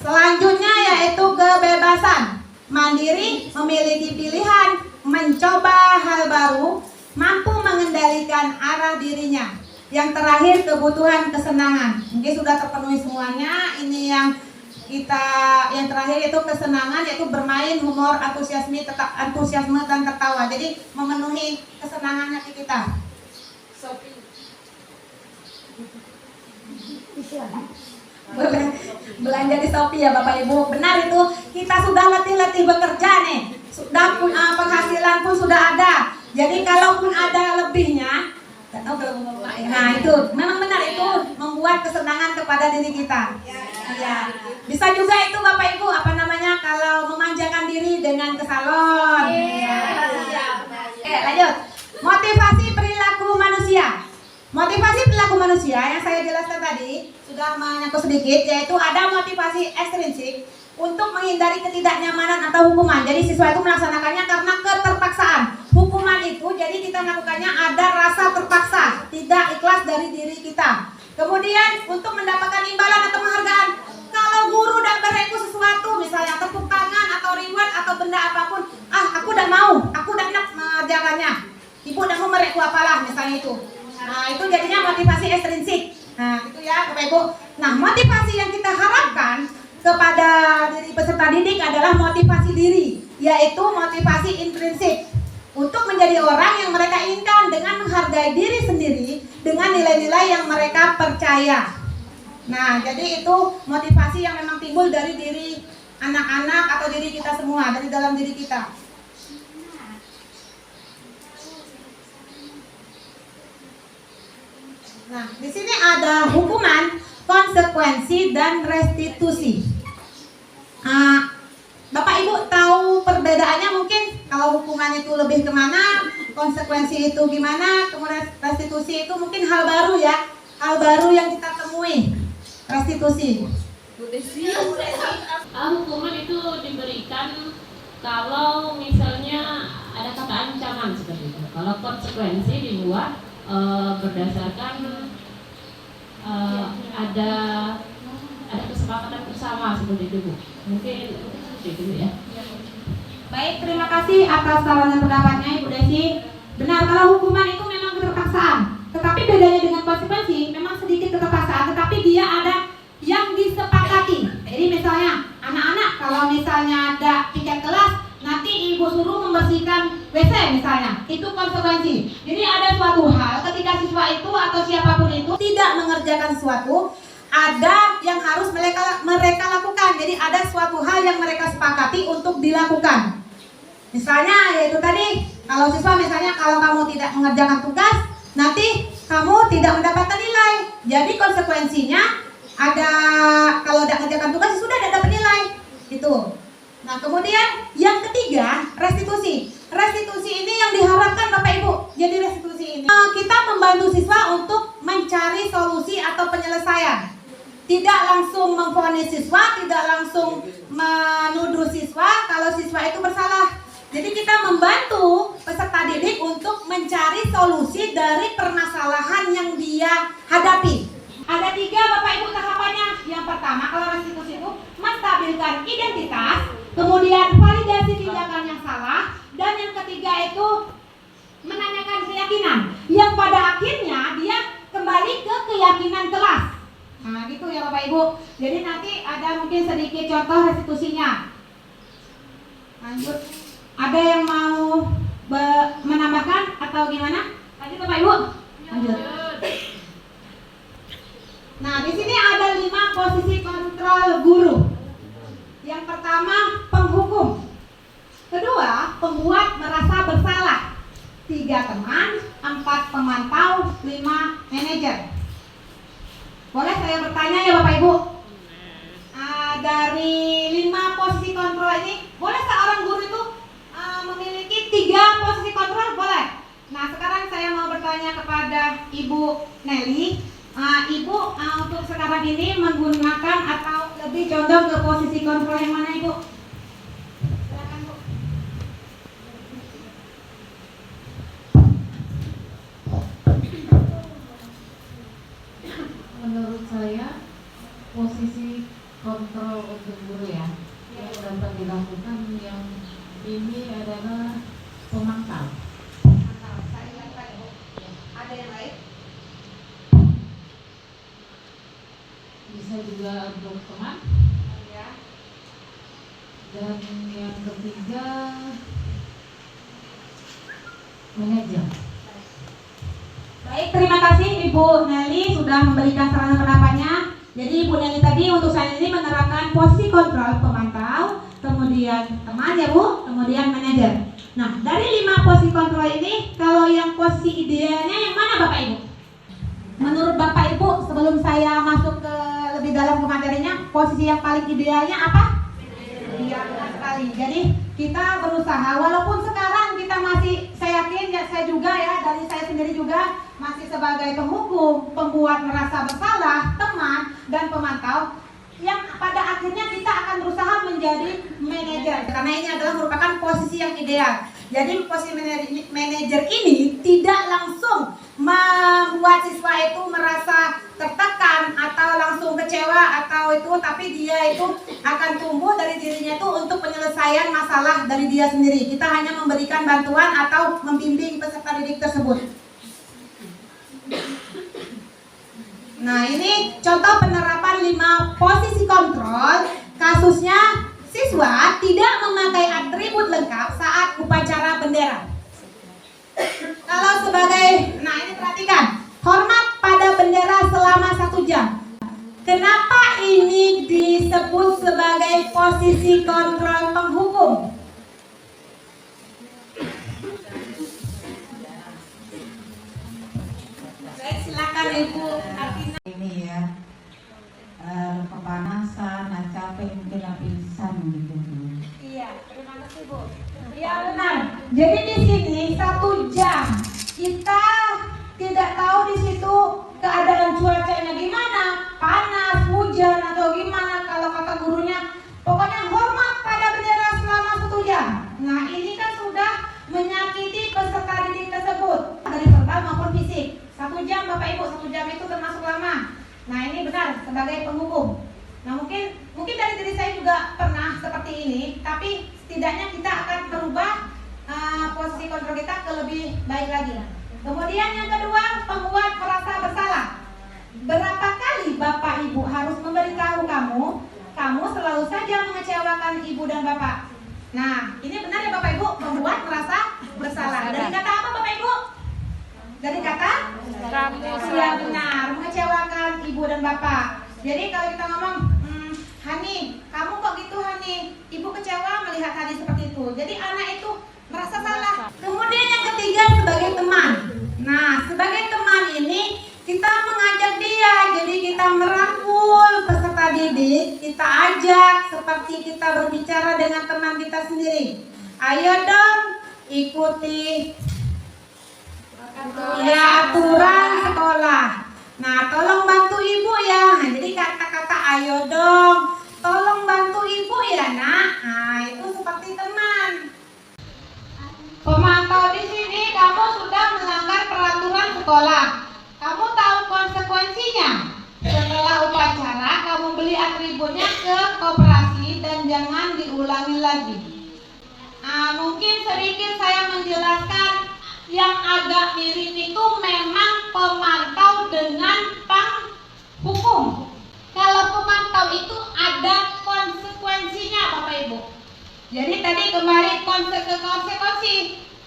Speaker 4: Selanjutnya yaitu kebebasan, mandiri, memiliki pilihan, mencoba hal baru, mampu mengendalikan arah dirinya. Yang terakhir kebutuhan kesenangan. Mungkin sudah terpenuhi semuanya. Ini yang terakhir itu kesenangan, yaitu bermain, humor, antusiasme dan tertawa. Jadi memenuhi kesenangan hati kita. Belanja di Shopee ya Bapak Ibu. Benar itu, kita sudah letih-letih bekerja nih. Sudah penghasilan pun sudah ada. Jadi kalaupun ada lebihnya, nah itu memang benar, itu membuat kesenangan kepada diri kita. Ya. Bisa juga itu Bapak Ibu kalau memanjakan diri dengan ke salon. Lanjut. Motivasi perilaku manusia. Motivasi perilaku manusia yang saya jelaskan tadi sudah menyangkut sedikit, yaitu ada motivasi ekstrinsik untuk menghindari ketidaknyamanan atau hukuman. Jadi siswa itu melaksanakannya karena keterpaksaan. Hukuman itu jadi kita melakukannya ada rasa terpaksa, tidak ikhlas dari diri kita. Kemudian untuk mendapatkan imbalan atau penghargaan, kalau guru dan beriku sesuatu, misalnya tepuk tangan atau reward atau benda apapun, aku udah mau, aku udah enak mengerjakannya. Ibu udah mau merekku apalah misalnya itu. Nah itu jadinya motivasi ekstrinsik. Nah itu ya Bapak Ibu. Nah motivasi yang kita harapkan kepada diri peserta didik adalah motivasi diri, yaitu motivasi intrinsik untuk menjadi orang yang mereka inginkan dengan menghargai diri sendiri dengan nilai-nilai yang mereka percaya. Nah jadi itu motivasi yang memang timbul dari diri anak-anak atau diri kita semua, dari dalam diri kita. Nah, di sini ada hukuman, konsekuensi, dan restitusi. Bapak Ibu tahu perbedaannya mungkin? Kalau hukuman itu lebih kemana, konsekuensi itu gimana, kemudian restitusi itu mungkin hal baru ya, hal baru yang kita temui. Restitusi.
Speaker 3: Hukuman itu diberikan kalau misalnya ada kata ancaman seperti itu. Kalau konsekuensi dibuat berdasarkan ada kesepakatan bersama seperti itu Bu. Mungkin itu ya.
Speaker 4: Baik, terima kasih atas saran dan pendapatnya Ibu Desi. Benar, kalau hukuman itu memang keterpaksaan, tetapi bedanya dengan konsekuensi memang sedikit keterpaksaan, tetapi dia ada yang disepakati. Jadi misalnya anak-anak kalau misalnya ada piket kelas, nanti ibu suruh membersihkan WC misalnya, itu konsekuensi. Jadi ada suatu hal ketika siswa itu atau siapapun itu tidak mengerjakan sesuatu, ada yang harus mereka lakukan. Jadi ada suatu hal yang mereka sepakati untuk dilakukan. Misalnya yaitu tadi, kalau siswa misalnya kalau kamu tidak mengerjakan tugas, nanti kamu tidak mendapatkan nilai. Jadi konsekuensinya ada, kalau tidak mengerjakan tugas sudah tidak dapat nilai. Itu. Nah kemudian yang ketiga, restitusi. Restitusi ini yang diharapkan Bapak Ibu. Jadi restitusi ini kita membantu siswa untuk mencari solusi atau penyelesaian. Tidak langsung memvonis siswa, tidak langsung menuduh siswa kalau siswa itu bersalah. Jadi kita membantu peserta didik untuk mencari solusi dari permasalahan yang dia hadapi. Ada 3 Bapak Ibu tahapannya. Yang pertama kalau restitusi itu menstabilkan identitas, kemudian validasi tindakan yang salah, dan yang ketiga itu menanyakan keyakinan yang pada akhirnya dia kembali ke keyakinan kelas. Nah gitu ya Bapak Ibu. Jadi nanti ada mungkin sedikit contoh restitusinya. Lanjut. Ada yang mau menambahkan atau gimana? Lanjut Bapak Ibu. Lanjut. Nah di sini ada 5 posisi kontrol guru. Yang pertama penghukum, kedua pembuat merasa bersalah, 3 teman, 4 pemantau, 5 manajer. Boleh saya bertanya ya Bapak Ibu? Dari 5 posisi kontrol ini, boleh seorang guru itu memiliki 3 posisi kontrol? Boleh. Nah sekarang saya mau bertanya kepada Ibu Nelly. Ibu untuk sekarang ini menggunakan atau lebih condong ke posisi kontrol yang mana Ibu? Silakan Bu.
Speaker 3: Menurut saya posisi kontrol untuk guru ya yang dapat dilakukan yang ini adalah pemantau.
Speaker 4: Ada yang lain?
Speaker 3: Bisa juga untuk teman. Dan yang ketiga manajer.
Speaker 4: Baik, terima kasih Ibu Nelly sudah memberikan saran pendapatnya. Jadi Ibu Nelly tadi untuk saat ini menerapkan posisi kontrol pemantau, kemudian teman ya Bu, kemudian manajer. Nah, dari 5 posisi kontrol ini, kalau yang posisi idealnya yang mana Bapak Ibu? Menurut Bapak Ibu, sebelum saya masuk ke lebih dalam ke materinya, posisi yang paling idealnya apa? Iya, benar sekali. Jadi kita berusaha, walaupun sekarang kita masih, saya yakin ya, saya juga ya, dari saya sendiri juga masih sebagai penghukum, pembuat merasa bersalah, teman, dan pemantau, yang pada akhirnya kita akan berusaha menjadi manajer, karena ini adalah merupakan posisi yang ideal. Jadi posisi manajer ini tidak langsung membuat siswa itu merasa tertekan atau langsung kecewa atau itu, tapi dia itu akan tumbuh dari dirinya itu untuk penyelesaian masalah dari dia sendiri. Kita hanya memberikan bantuan atau membimbing peserta didik tersebut. Nah, ini contoh penerapan 5 posisi kontrol. Kasusnya siswa tidak memakai atribut lengkap saat upacara bendera. Kalau sebagai, nah ini perhatikan, hormat pada bendera selama 1 jam. Kenapa ini disebut sebagai posisi kontrol penghukum? Baik, silakan Ibu Artina.
Speaker 5: Ini ya, kepanasan, capek, mungkin pingsan gitu.
Speaker 4: Iya, terima kasih Bu. Iya benar. Jadi di sini 1 jam kita tidak tahu di situ keadaan cuacanya gimana, panas, hujan atau gimana. Kalau kata gurunya, pokoknya hormat pada bendera selama 1 jam. Nah ini kan sudah menyakiti peserta didik tersebut dari verbal maupun fisik. 1 jam Bapak Ibu, 1 jam itu termasuk lama. Nah ini benar sebagai penghukum. Nah mungkin dari diri saya juga pernah seperti ini, tapi setidaknya kita akan merubah posisi kontrol kita ke lebih baik lagi. Kemudian yang kedua, pembuat merasa bersalah. Berapa kali Bapak Ibu harus memberitahu kamu selalu saja mengecewakan Ibu dan Bapak. Nah ini benar ya Bapak Ibu, membuat merasa bersalah. Dari kata apa Bapak Ibu? Dari kata? Ya benar, mengecewakan Ibu dan Bapak. Jadi kalau kita ngomong, Hani, kamu kok gitu Hani? Ibu kecewa melihat Hani seperti itu. Jadi anak itu merasa salah. Kemudian yang ketiga sebagai teman. Nah, sebagai teman ini kita mengajak dia. Jadi kita merangkul peserta didik, kita ajak seperti kita berbicara dengan teman kita sendiri. Ayo dong ikuti ya aturan sekolah. Nah, tolong bantu Ibu ya. Nah, jadi kata-kata ayo dong, tolong bantu Ibu ya, Nak. Nah, itu seperti teman. Pemantau di sini kamu sudah melanggar peraturan sekolah. Kamu tahu konsekuensinya. Setelah upacara, kamu beli atributnya ke koperasi dan jangan diulangi lagi. Nah, mungkin sedikit saya menjelaskan. Yang agak mirip itu memang pemantau dengan penghukum. Kalau pemantau itu ada konsekuensinya Bapak Ibu. Jadi tadi kembali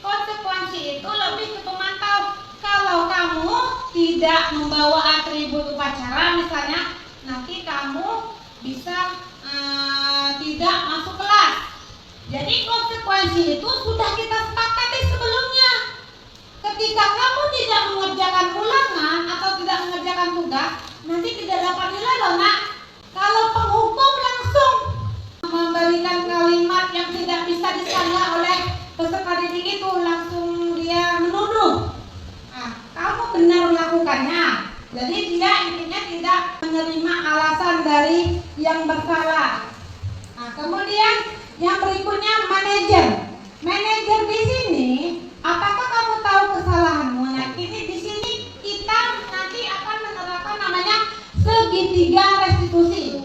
Speaker 4: konsekuensi itu lebih ke pemantau. Kalau kamu tidak membawa atribut upacara misalnya, nanti kamu bisa tidak masuk kelas. Jadi konsekuensi itu sudah kita sepakati sebelumnya. Ketika kamu tidak mengerjakan ulangan atau tidak mengerjakan tugas, nanti tidak dapat nilai loh Nak. Kalau penghukum langsung memberikan kalimat yang tidak bisa disanggah oleh peserta didik itu, langsung dia menuduh. Nah, kamu benar melakukannya. Jadi dia intinya tidak menerima alasan dari yang bersalah. Nah, kemudian yang berikutnya manajer. Manajer di sini, apakah kamu tahu kesalahanmu? Nah, ini di sini kita nanti akan menerapkan namanya segitiga restitusi.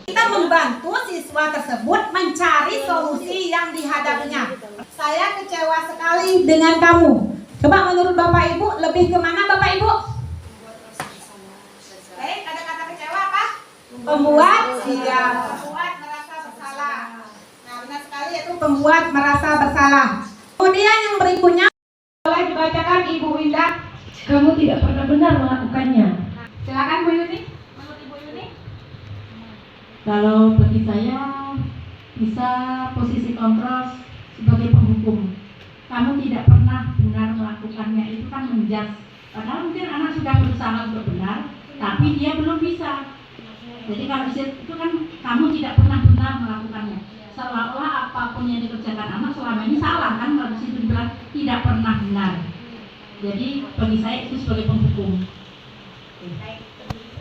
Speaker 4: Kita membantu siswa tersebut mencari solusi yang dihadapinya. Saya kecewa sekali dengan kamu. Coba menurut Bapak Ibu lebih kemana Bapak Ibu? Baik, ada kata kecewa apa? Membuat merasa bersalah. Nah, benar sekali itu pembuat merasa bersalah. Kemudian yang berikutnya boleh dibacakan Ibu Winda.
Speaker 3: kamu tidak pernah benar melakukannya.
Speaker 4: Silakan Bu Yuni. Menurut Ibu Yuni?
Speaker 5: Kalau bagi saya bisa posisi kontrol sebagai penghukum. Kamu tidak pernah benar melakukannya, itu kan menjudge. Padahal mungkin anak sudah berusaha untuk benar, tapi dia belum bisa. Jadi kalau itu kan kamu tidak pernah benar melakukannya. Seolah-olah apapun yang dikerjakan anak selama ini salah kan, kalau di situ dibilang tidak pernah benar. Jadi bagi saya itu sebagai penghukum.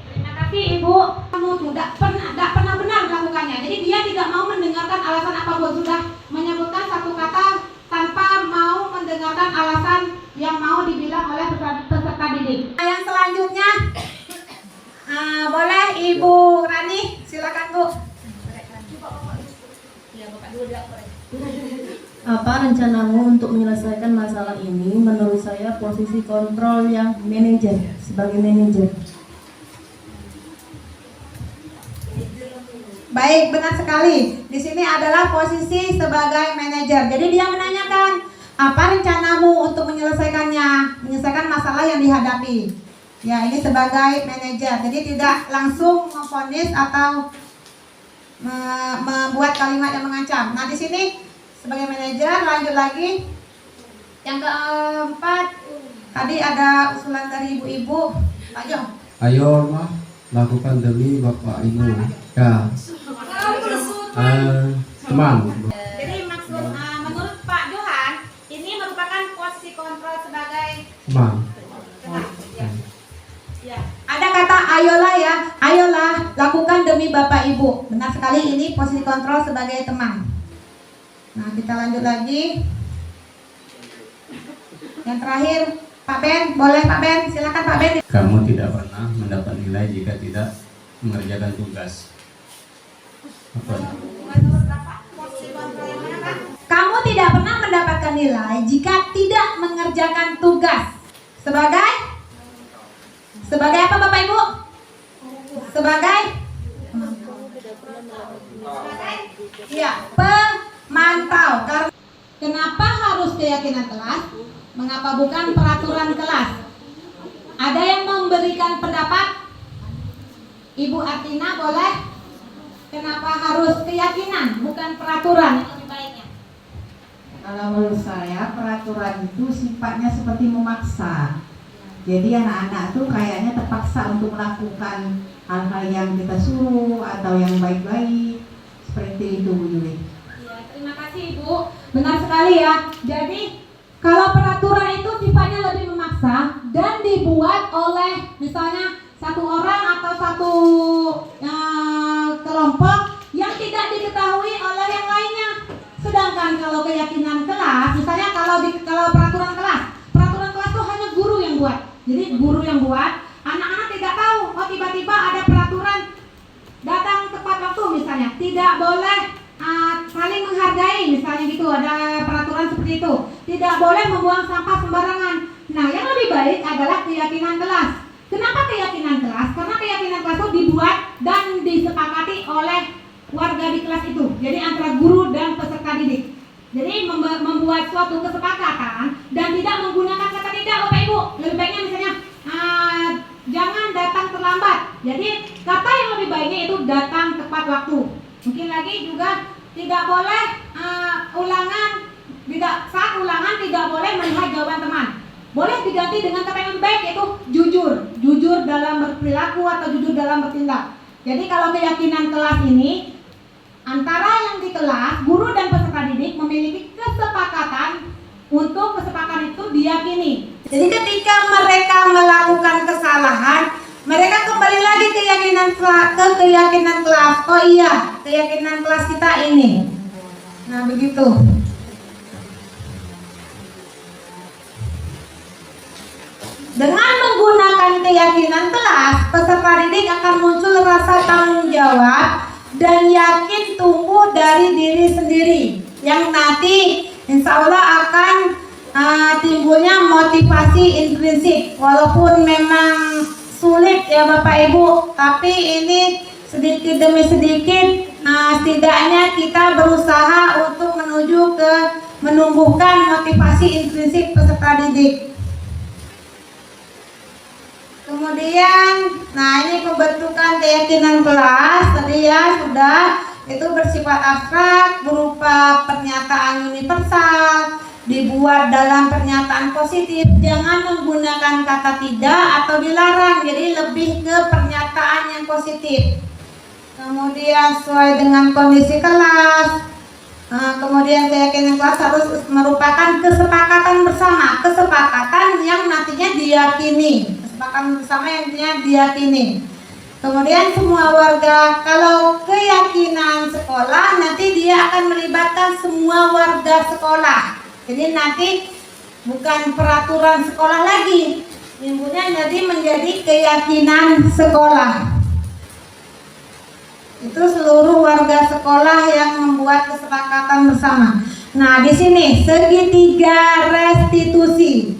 Speaker 4: Terima kasih Ibu. Kamu tuh tidak pernah benar melakukannya. Jadi dia tidak mau mendengarkan alasan apapun, sudah menyebutkan satu kata tanpa mau mendengarkan alasan yang mau dibilang oleh peserta didik. Yang selanjutnya boleh Ibu Rani, silakan Bu.
Speaker 3: Apa rencanamu untuk menyelesaikan masalah ini? Menurut saya posisi kontrol yang manajer, sebagai manajer.
Speaker 4: Baik, benar sekali. Di sini adalah posisi sebagai manajer. Jadi dia menanyakan, apa rencanamu untuk menyelesaikan masalah yang dihadapi. Ya, ini sebagai manajer. Jadi tidak langsung memvonis atau membuat kalimat yang mengancam. Nah, di sini sebagai manajer, lanjut lagi. Yang keempat, tadi ada usulan dari ibu-ibu. Pak Jo.
Speaker 2: Ayo mah lakukan demi Bapak Ibu. Ya. Teman.
Speaker 4: Jadi maksud menurut Pak Johan, ini merupakan posisi kontrol sebagai
Speaker 2: Teman.
Speaker 4: ya. Ada kata ayolah ya, ayolah lakukan demi Bapak Ibu. Benar sekali, ini posisi kontrol sebagai teman. Nah, kita lanjut lagi. Yang terakhir, Pak Ben, boleh Pak Ben, silakan Pak Ben.
Speaker 6: Kamu tidak pernah mendapat nilai jika tidak mengerjakan tugas.
Speaker 4: Kamu tidak pernah mendapatkan nilai jika tidak mengerjakan tugas. Sebagai apa Bapak Ibu? Sebagai ya, pemantau. Kenapa harus keyakinan kelas? Mengapa bukan peraturan kelas? Ada yang memberikan pendapat? Ibu Atina boleh? Kenapa harus keyakinan bukan peraturan yang lebih baiknya?
Speaker 7: Kalau menurut saya peraturan itu sifatnya seperti memaksa. Jadi anak-anak tuh kayaknya terpaksa untuk melakukan hal-hal yang kita suruh atau yang baik-baik. Seperti itu Bu Yuli.
Speaker 4: Ya, terima kasih Ibu. Benar sekali ya. Jadi kalau peraturan itu sifatnya lebih memaksa dan dibuat oleh misalnya satu orang atau satu kelompok yang tidak diketahui oleh yang lainnya. Sedangkan kalau keyakinan kelas, misalnya kalau peraturan kelas itu hanya guru yang buat. Jadi guru yang buat, anak-anak tidak tahu. Oh, tiba-tiba ada peraturan datang tepat waktu misalnya, tidak boleh saling menghargai misalnya gitu, ada peraturan seperti itu. Tidak boleh membuang sampah sembarangan. Nah, yang lebih baik adalah keyakinan kelas. Kenapa keyakinan kelas? Karena keyakinan kelas itu dibuat dan disepakati oleh warga di kelas itu. Jadi antara guru dan peserta didik. Jadi membuat suatu kesepakatan dan tidak menggunakan kata tidak, Bapak Ibu. Lebih baiknya misalnya jangan datang terlambat. Jadi kata yang lebih baiknya itu datang tepat waktu. Mungkin lagi juga tidak boleh saat ulangan tidak boleh melihat jawaban teman. Boleh diganti dengan kata yang lebih baik, yaitu jujur dalam berperilaku atau jujur dalam bertindak. Jadi kalau keyakinan kelas ini antara yang di kelas, guru dan peserta didik memiliki kesepakatan untuk kesepakatan itu diyakini. Jadi ketika mereka melakukan kesalahan, mereka kembali lagi ke keyakinan kelas. Oh iya, keyakinan kelas kita ini. Nah, begitu. Dengan menggunakan keyakinan kelas, peserta didik akan muncul rasa tanggung jawab dan yakin tumbuh dari diri sendiri, yang nanti insya Allah akan timbulnya motivasi intrinsik. Walaupun memang sulit ya Bapak Ibu, tapi ini sedikit demi sedikit setidaknya kita berusaha untuk menuju ke menumbuhkan motivasi intrinsik peserta didik. Kemudian, nah ini pembentukan keyakinan kelas tadi ya sudah, itu bersifat abstrak berupa pernyataan universal, dibuat dalam pernyataan positif, jangan menggunakan kata tidak atau dilarang, jadi lebih ke pernyataan yang positif. Kemudian sesuai dengan kondisi kelas. Kemudian keyakinan kelas harus merupakan kesepakatan bersama, kesepakatan yang nantinya diyakini, kesepakatan bersama yang nantinya diyakini. Kemudian semua warga, kalau keyakinan sekolah nanti dia akan melibatkan semua warga sekolah. Jadi nanti bukan peraturan sekolah lagi, minggunya jadi menjadi keyakinan sekolah. Itu seluruh warga sekolah yang membuat kesepakatan bersama. Nah, di sini segitiga restitusi.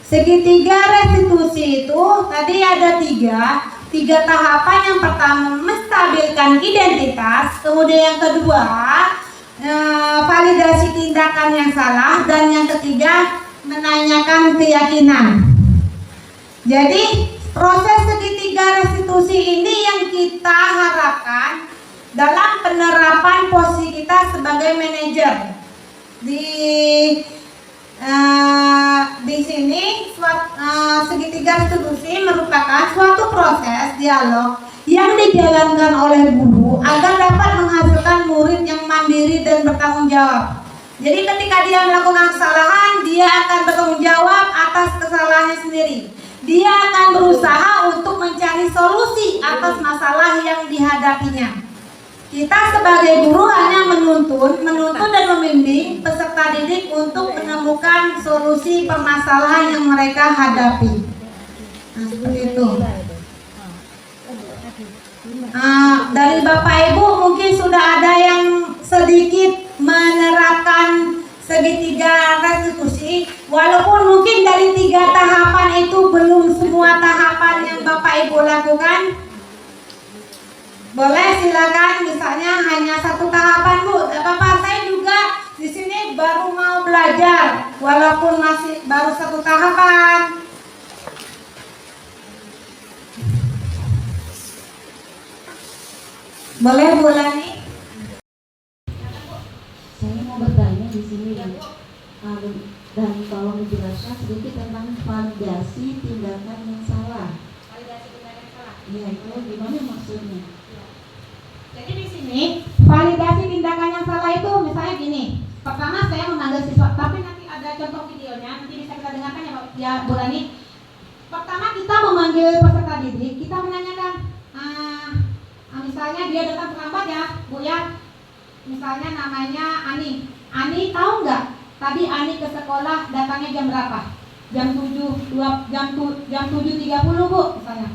Speaker 4: Segitiga restitusi itu tadi ada tiga tahapan. Yang pertama menstabilkan identitas, kemudian yang kedua validasi tindakan yang salah, dan yang ketiga menanyakan keyakinan. Jadi proses segitiga restitusi ini yang kita harapkan dalam penerapan posisi kita sebagai manajer. Di sini segitiga restitusi merupakan suatu proses dialog yang dijalankan oleh guru agar dapat menghasilkan murid yang mandiri dan bertanggung jawab. Jadi ketika dia melakukan kesalahan, dia akan bertanggung jawab atas kesalahannya sendiri. Dia akan berusaha untuk mencari solusi atas masalah yang dihadapinya. Kita sebagai guru hanya menuntun dan membimbing peserta didik untuk menemukan solusi permasalahan yang mereka hadapi. Nah, seperti itu. Dari Bapak Ibu mungkin sudah ada yang sedikit menerapkan segitiga restitusi, walaupun mungkin dari 3 tahapan itu belum semua tahapan yang Bapak Ibu lakukan. Boleh silakan, misalnya hanya 1 tahapan Bu, tidak apa-apa. Saya juga di sini baru mau belajar, walaupun masih baru 1 tahapan. Boleh Bu Lani?
Speaker 5: Saya mau bertanya di sini dan tolong menjelaskan sedikit tentang validasi tindakan yang salah.
Speaker 4: Validasi tindakan yang salah.
Speaker 5: Iya, itu gimana maksudnya?
Speaker 4: Jadi di sini validasi tindakan yang salah itu misalnya gini. Pertama saya memanggil siswa, tapi nanti ada contoh videonya, nanti bisa kita dengarkan ya Bu Rani. Pertama kita memanggil peserta didik, kita menanyakan, misalnya dia datang terlambat ya Bu ya. Misalnya namanya Ani. Ani tahu nggak? Tadi Ani ke sekolah datangnya jam berapa? Jam 7.30 Bu misalnya.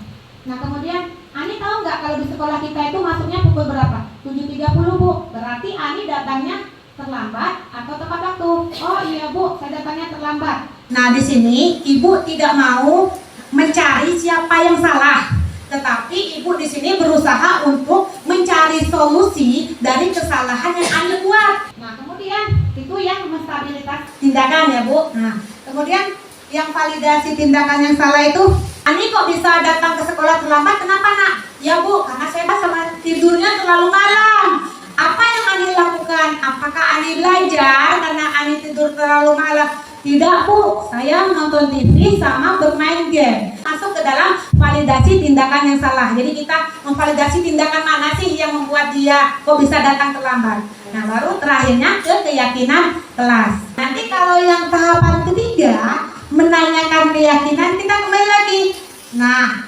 Speaker 4: Nah kemudian Ani tahu nggak kalau di sekolah kita itu masuknya pukul berapa? 7.30 Bu. Berarti Ani datangnya terlambat atau tepat waktu? Oh iya Bu, saya datangnya terlambat. Nah di sini Ibu tidak mau mencari siapa yang salah, tetapi Ibu di sini berusaha untuk mencari solusi dari kesalahan yang Ani buat. Nah kemudian itu yang menstabilitas tindakan ya Bu. Nah kemudian yang validasi tindakan yang salah itu, Ani kok bisa datang ke sekolah terlambat? Kenapa nak? Ya Bu, karena saya sama tidurnya terlalu malam. Apa yang Ani lakukan? Apakah Ani belajar karena Ani tidur terlalu malam? Tidak Bu, saya menonton TV sama bermain game. Masuk ke dalam validasi tindakan yang salah. Jadi kita memvalidasi tindakan mana sih yang membuat dia kok bisa datang terlambat. Nah baru terakhirnya ke keyakinan kelas. Nanti kalau yang tahapan ketiga, menanyakan keyakinan, kita kembali lagi. Nah,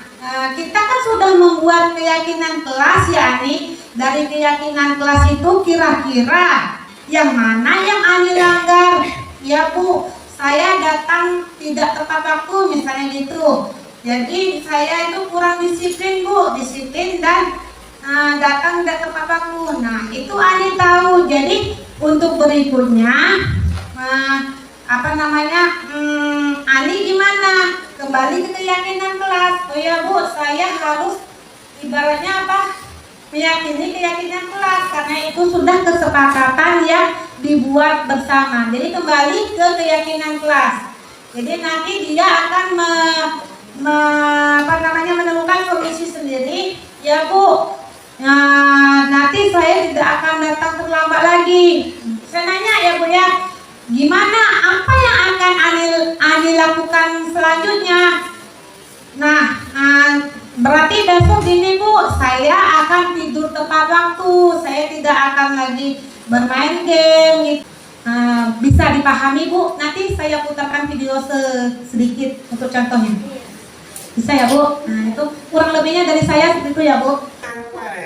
Speaker 4: kita kan sudah membuat keyakinan kelas ya Ani. Dari keyakinan kelas itu kira-kira yang mana yang Ani langgar? Ya Bu, saya datang tidak tepat waktu misalnya gitu. Jadi saya itu kurang disiplin Bu, disiplin dan datang tidak tepat waktu. Nah, itu Ani tahu. Jadi untuk berikutnya Ani gimana? Kembali ke keyakinan kelas. Oh ya Bu, saya harus ibaratnya meyakini keyakinan kelas karena itu sudah kesepakatan yang dibuat bersama. Jadi kembali ke keyakinan kelas. Jadi nanti dia akan menemukan solusi sendiri, ya Bu. Nah, nanti saya tidak akan datang terlambat lagi. Saya nanya ya Bu ya, gimana, apa yang akan Ani lakukan selanjutnya? Nah, berarti besok gini Bu, saya akan tidur tepat waktu, saya tidak akan lagi bermain game gitu. Bisa dipahami Bu? Nanti saya putarkan video sedikit untuk contohnya. Bisa ya Bu? Nah itu kurang lebihnya dari saya seperti itu ya Bu.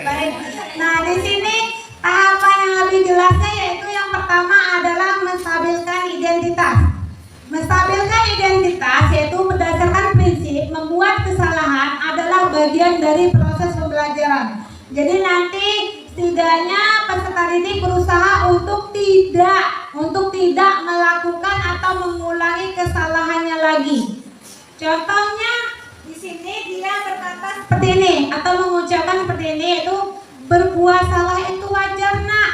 Speaker 4: Baik. Nah di sini tahapan yang lebih jelasnya yaitu yang pertama adalah menstabilkan identitas. Menstabilkan identitas yaitu berdasarkan prinsip membuat kesalahan adalah bagian dari proses pembelajaran. Jadi nanti setidaknya peserta didik berusaha untuk tidak melakukan atau mengulangi kesalahannya lagi. Contohnya di sini dia berkata seperti ini atau mengucapkan seperti ini, itu berbuat salah itu wajar nak,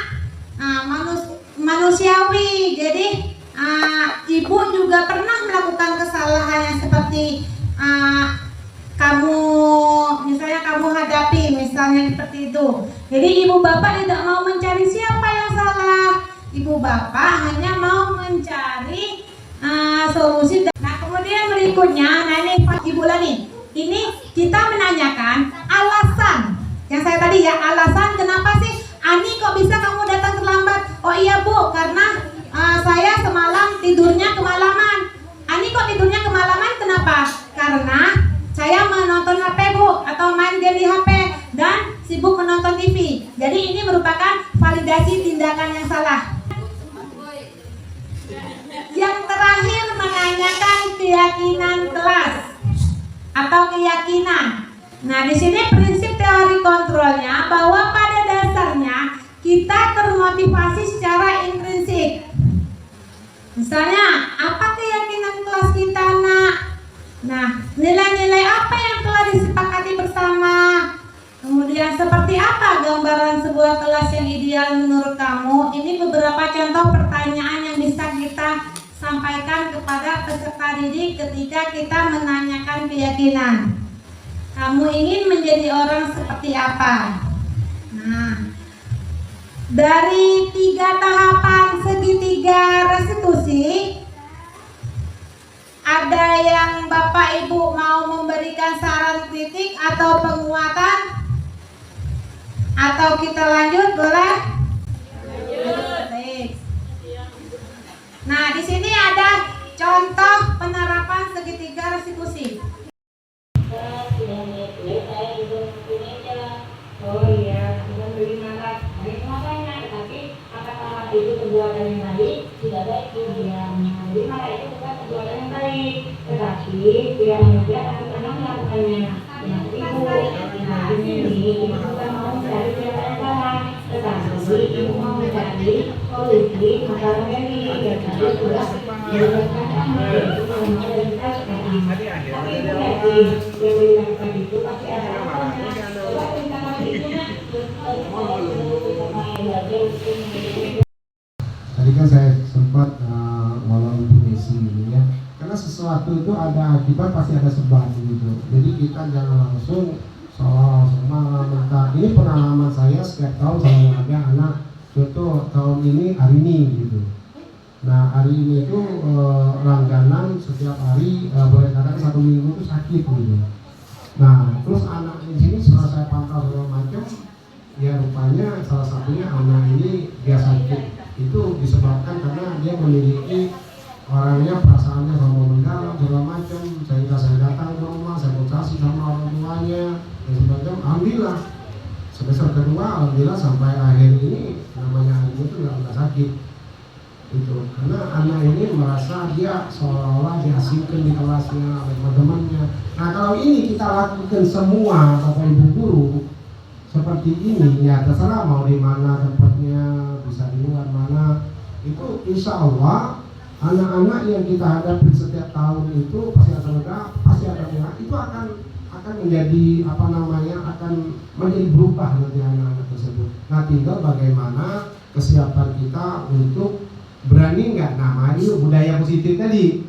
Speaker 4: manusiawi. Jadi ibu juga pernah melakukan kesalahan yang seperti kamu hadapi, misalnya seperti itu. Jadi ibu bapak tidak mau mencari siapa yang salah, ibu bapak hanya mau mencari solusi. Nah kemudian berikutnya, nah ini ibu lagi, ini kita menanyakan alasan yang saya tadi ya, alasan kenapa sih Ani kok bisa kamu datang terlambat? Oh iya Bu, karena saya semalam tidurnya kemalaman. Ani kok tidurnya kemalaman, kenapa? Karena saya menonton HP Bu, atau main game di HP dan sibuk menonton TV. Jadi ini merupakan validasi tindakan yang salah. Yang terakhir menanyakan keyakinan kelas atau keyakinan. Nah di sini prinsip teori kontrolnya bahwa pada dasarnya kita termotivasi secara intrinsik. Misalnya apa keyakinan kelas kita nak? Nah nilai-nilai apa yang telah disepakati bersama? Kemudian seperti apa gambaran sebuah kelas yang ideal menurut kamu? Ini beberapa contoh pertanyaan yang bisa kita sampaikan kepada peserta didik ketika kita menanyakan keyakinan. Kamu ingin menjadi orang seperti apa? Nah, dari 3 tahapan segitiga restitusi, ada yang Bapak Ibu mau memberikan saran kritik atau penguatan? Atau kita lanjut, boleh? Baik. Nah, di sini ada contoh penerapan segitiga restitusi. Oh iya, bukan beli marah. Jadi makanya, tapi apakah itu perbuatan yang baik? Tidak baik diam. Jadi marah itu bukan perbuatan yang baik, tetapi yang mudah kadang-kadang melakukannya. Yang ibu, nah ini ibu bukan mau mencari siapa yang salah, tetapi ibu mau mencari solusi masalah ini. Dan tadi sudah dilakukan yaitu memodifikasi sekarang. Tapi ibu yakin yang dilakukan itu pasti ada alasannya.
Speaker 2: Tadi kan saya sempat ngomong Bu Desi gitu ya, karena sesuatu itu ada akibat pasti ada sebab gitu. Jadi kita jangan langsung langsung mentah. Ini pengalaman saya setiap tahun selalu ada anak contoh tahun ini hari ini gitu. Nah hari ini itu langganan setiap hari boleh katakan 1 minggu itu sakit gitu. Nah terus anak di sini setelah saya pantau segala macam, ya rupanya salah satunya anak ini dia sakit itu disebabkan karena dia memiliki orangnya perasaannya sama mendalam segala macam. Sehingga saya datang ke rumah, saya konsultasi sama orang tuanya dan sebagainya. Alhamdulillah semester kedua alhamdulillah sampai akhir ini namanya anak itu nggak sakit itu, karena anak ini merasa dia seolah-olah diasingkan di kelasnya oleh teman-temannya. Nah kalau ini kita lakukan semua Bapak Ibu guru seperti ini, ya terserah mau di mana tempatnya, bisa di luar mana, itu insya Allah anak-anak yang kita hadapi setiap tahun itu pasti ada mudah, itu akan menjadi akan menjadi berubah nanti anak-anak tersebut. Nah tinggal bagaimana kesiapan kita untuk berani nggak? Nah mari budaya positif tadi.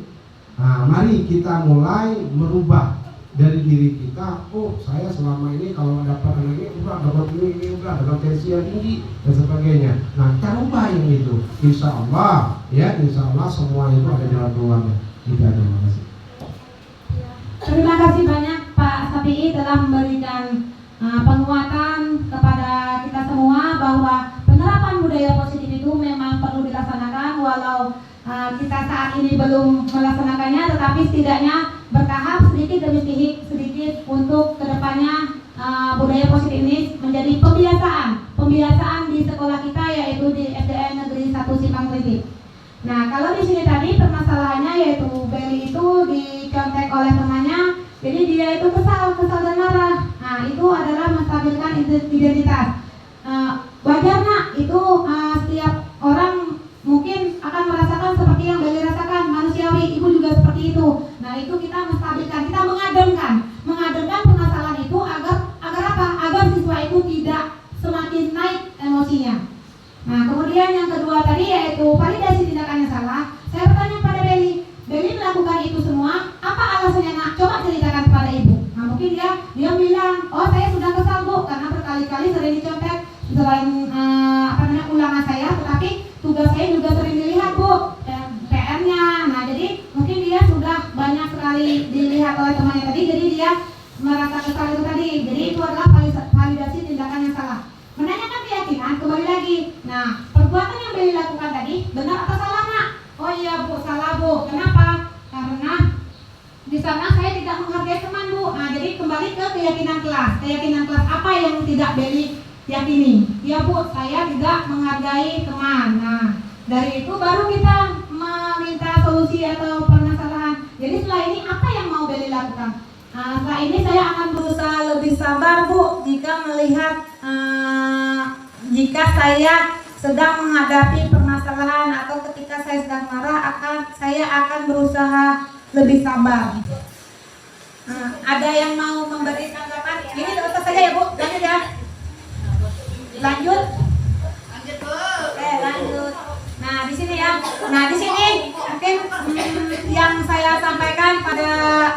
Speaker 2: Nah mari kita mulai merubah
Speaker 8: dari diri kita, oh saya selama ini kalau dapat anak ini dapat ini dapat tensi yang tinggi dan sebagainya. Nah, kita ubah yang itu, insya Allah semua itu ada jalan keluarnya. Itu aja, terima kasih.
Speaker 4: Terima kasih banyak Pak Safi'i telah memberikan penguatan kepada kita semua bahwa penerapan budaya positif itu memang perlu dilaksanakan walau kita saat ini belum melaksanakannya, tetapi setidaknya bertahap sedikit demi sedikit untuk kedepannya budaya positif ini menjadi pembiasaan di sekolah kita, yaitu di SDN Negeri 1 Simpang Kritik. Nah, kalau di sini tadi permasalahannya yaitu Beli itu dicontek oleh temannya, jadi dia itu kesal dan marah. Nah, itu adalah menstabilkan identitas. Wajar nak, itu setiap orang mungkin akan merasakan seperti yang Beli rasakan, manusiawi, ibu juga seperti itu. Nah, itu kita menstabilkan, kita mengademkan permasalahan itu agar apa? Agar siswa itu tidak semakin naik emosinya. Nah, kemudian yang kedua tadi yaitu validasi tindakannya salah. Saya bertanya pada Beli melakukan itu semua, apa alasannya nak? Coba ceritakan kepada ibu. Nah, mungkin dia bilang, oh saya sudah kesal bu, karena berkali-kali sering dicontek, selain ulangan saya, tetapi tugas saya juga sering dilihat bu, PR-nya. Nah, jadi mungkin dia sudah banyak sekali dilihat oleh temannya tadi, jadi dia merasa kesal itu tadi. Jadi itu adalah validasi tindakan yang salah. Menanyakan keyakinan, kembali lagi. Nah, perbuatan yang Beli lakukan tadi benar atau salah nak? Oh iya bu, salah bu. Kenapa? Karena di sana saya tidak menghargai teman bu. Nah, jadi kembali ke keyakinan kelas. Keyakinan kelas apa yang tidak Beli yakini? Ya bu, saya tidak menghargai teman. Nah, dari itu baru kita meminta solusi atau permasalahan. Jadi setelah ini apa yang mau Beli lakukan? Setelah ini saya akan berusaha lebih sabar bu jika melihat jika saya sedang menghadapi permasalahan atau ketika saya sedang marah, saya akan berusaha lebih sabar. Ada yang mau memberi tanggapan? Ini terus saja ya bu, lanjut ya. Lanjut bu. Lanjut. Nah di sini ya. Nah di sini mungkin yang saya sampaikan pada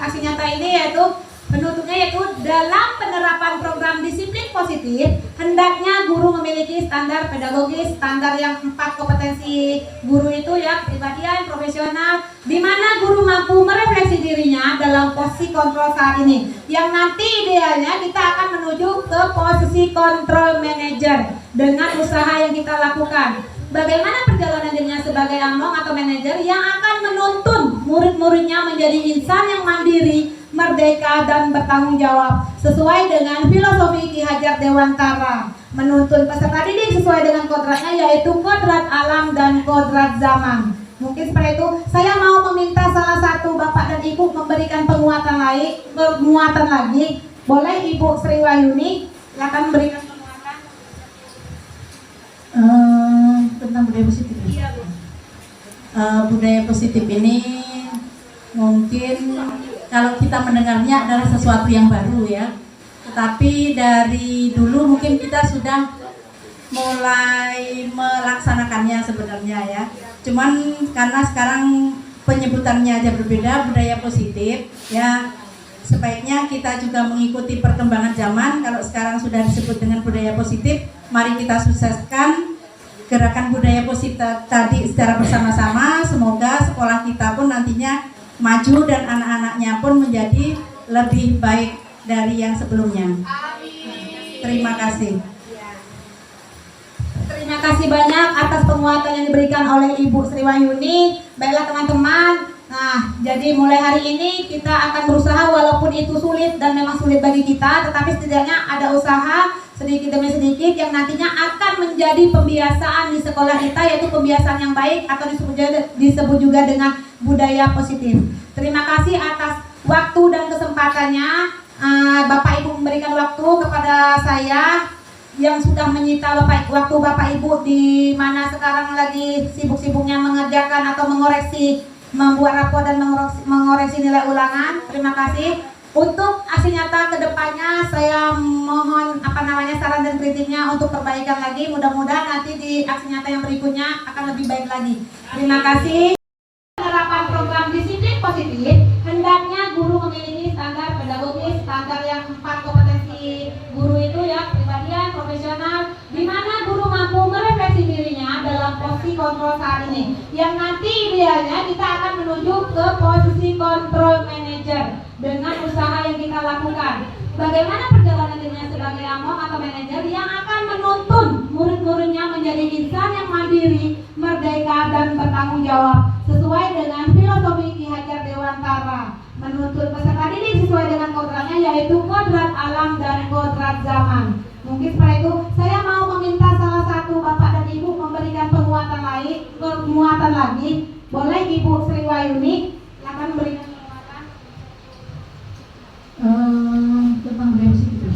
Speaker 4: aksi nyata ini yaitu penutupnya, yaitu dalam penerapan program disiplin positif hendaknya guru memiliki standar pedagogis, standar yang 4 kompetensi guru itu ya, kepribadian, profesional, di mana guru mampu merefleksi dirinya dalam posisi kontrol saat ini, yang nanti idealnya kita akan menuju ke posisi kontrol manager dengan usaha yang kita lakukan. Bagaimana perjalanan dirinya sebagai among atau manajer yang akan menuntun murid-muridnya menjadi insan yang mandiri, merdeka dan bertanggung jawab sesuai dengan filosofi Ki Hajar Dewantara, menuntun peserta didik sesuai dengan kodratnya, yaitu kodrat alam dan kodrat zaman. Mungkin seperti itu. Saya mau meminta salah satu bapak dan ibu memberikan penguatan lagi. Boleh Ibu Sri Wahyuni akan memberikan penguatan
Speaker 5: tentang budaya positif.
Speaker 4: Iya, Bu.
Speaker 5: Budaya positif ini mungkin kalau kita mendengarnya adalah sesuatu yang baru ya, tetapi dari dulu mungkin kita sudah mulai melaksanakannya sebenarnya ya. Cuman karena sekarang penyebutannya aja berbeda, budaya positif ya, sebaiknya kita juga mengikuti perkembangan zaman. Kalau sekarang sudah disebut dengan budaya positif, mari kita sukseskan gerakan budaya positif tadi secara bersama-sama. Semoga sekolah kita pun nantinya maju dan anak-anaknya pun menjadi lebih baik dari yang sebelumnya. Amin. Terima kasih.
Speaker 4: Terima kasih banyak atas penguatan yang diberikan oleh Ibu Sri Wahyuni. Baiklah teman-teman, nah jadi mulai hari ini kita akan berusaha, walaupun itu sulit dan memang sulit bagi kita, tetapi setidaknya ada usaha sedikit demi sedikit yang nantinya akan menjadi pembiasaan di sekolah kita, yaitu pembiasaan yang baik atau disebut juga dengan budaya positif. Terima kasih atas waktu dan kesempatannya. Bapak Ibu memberikan waktu kepada saya yang sudah menyita waktu Bapak Ibu di mana sekarang lagi sibuk-sibuknya mengerjakan atau mengoreksi, membuat rapor dan mengoreksi nilai ulangan. Terima kasih. Untuk aksi nyata kedepannya saya mohon saran dan kritiknya untuk perbaikan lagi. Mudah-mudahan nanti di aksi nyata yang berikutnya akan lebih baik lagi. Terima kasih. Penerapan program disiplin positif hendaknya guru memiliki standar pedagogis Standar yang 4 kompetensi guru itu ya, kepribadian, profesional, di mana guru mampu merefleksi dirinya dalam posisi kontrol saat ini. Yang nanti idealnya kita akan menuju ke posisi control manager dengan usaha yang kita lakukan. Bagaimana perjalanan dirinya sebagai among atau manajer yang akan menuntun murid-muridnya menjadi insan yang mandiri, merdeka, dan bertanggung jawab sesuai dengan filosofi Ki Hajar Dewantara. Menuntut peserta didik sesuai dengan kodratnya, yaitu kodrat alam dan kodrat zaman. Mungkin setelah itu saya mau meminta salah satu bapak dan ibu memberikan penguatan lagi. Boleh Ibu Sri Wahyuni silakan memberikan penguatan
Speaker 5: tentang budaya positif.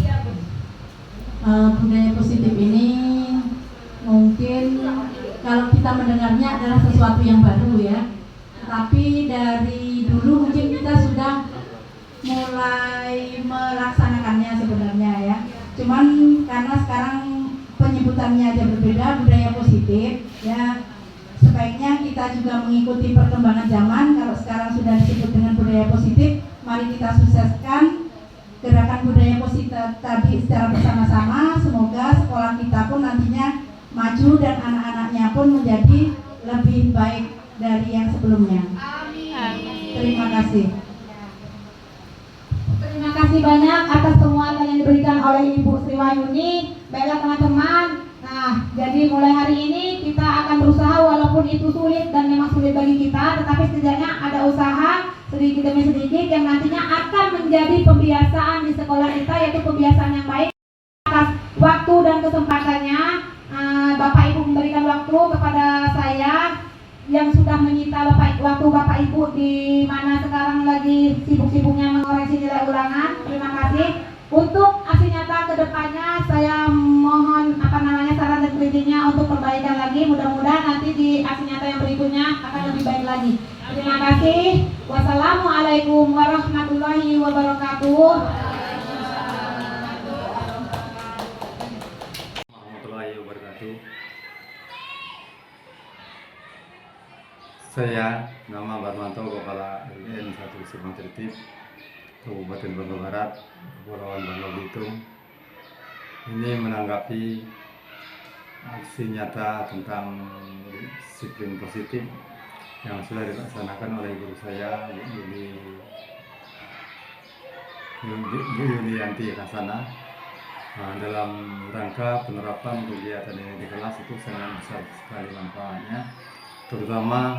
Speaker 5: Budaya positif ini mungkin kalau kita mendengarnya adalah sesuatu yang baru ya. Tapi dari dulu mungkin kita sudah mulai melaksanakannya sebenarnya ya. Cuman karena sekarang penyebutannya aja berbeda, budaya positif ya. Sebaiknya kita juga mengikuti perkembangan zaman. Kalau sekarang sudah disebut dengan budaya positif, mari kita sukseskan gerakan budaya positif tadi secara bersama-sama. Semoga sekolah kita pun nantinya maju dan anak-anaknya pun menjadi lebih baik dari yang sebelumnya. Amin. Terima kasih.
Speaker 4: Terima kasih banyak atas penguatan yang diberikan oleh Ibu Sri Wahyuni. Baiklah teman-teman. Nah, jadi mulai hari ini kita akan berusaha walaupun itu sulit dan memang sulit bagi kita, tetapi setidaknya ada usaha sedikit demi sedikit yang nantinya akan menjadi pembiasaan di sekolah kita, yaitu pembiasaan yang baik. Atas waktu dan kesempatannya, Bapak Ibu memberikan waktu kepada saya yang sudah menyita waktu Bapak Ibu di mana sekarang lagi sibuk-sibuknya mengoreksi nilai ulangan. Terima kasih. Untuk aksi nyata kedepannya saya mohon saran dan kritiknya untuk perbaikan lagi. Mudah-mudahan nanti di aksi nyata yang berikutnya akan lebih baik lagi. Terima kasih. Wassalamualaikum warahmatullahi wabarakatuh.
Speaker 2: Warahmatullahi wabarakatuh. Saya nama Barmanto, Kepala LN 1 Simpang Tertib, Kabupaten Bangka Barat, Kepulauan Bangka Belitung. Ini menanggapi aksi nyata tentang disiplin positif yang sudah dilaksanakan oleh guru saya, Bu Yulianti Hasanah. Dalam rangka penerapan kegiatan ini di kelas itu sangat besar sekali manfaatnya, terutama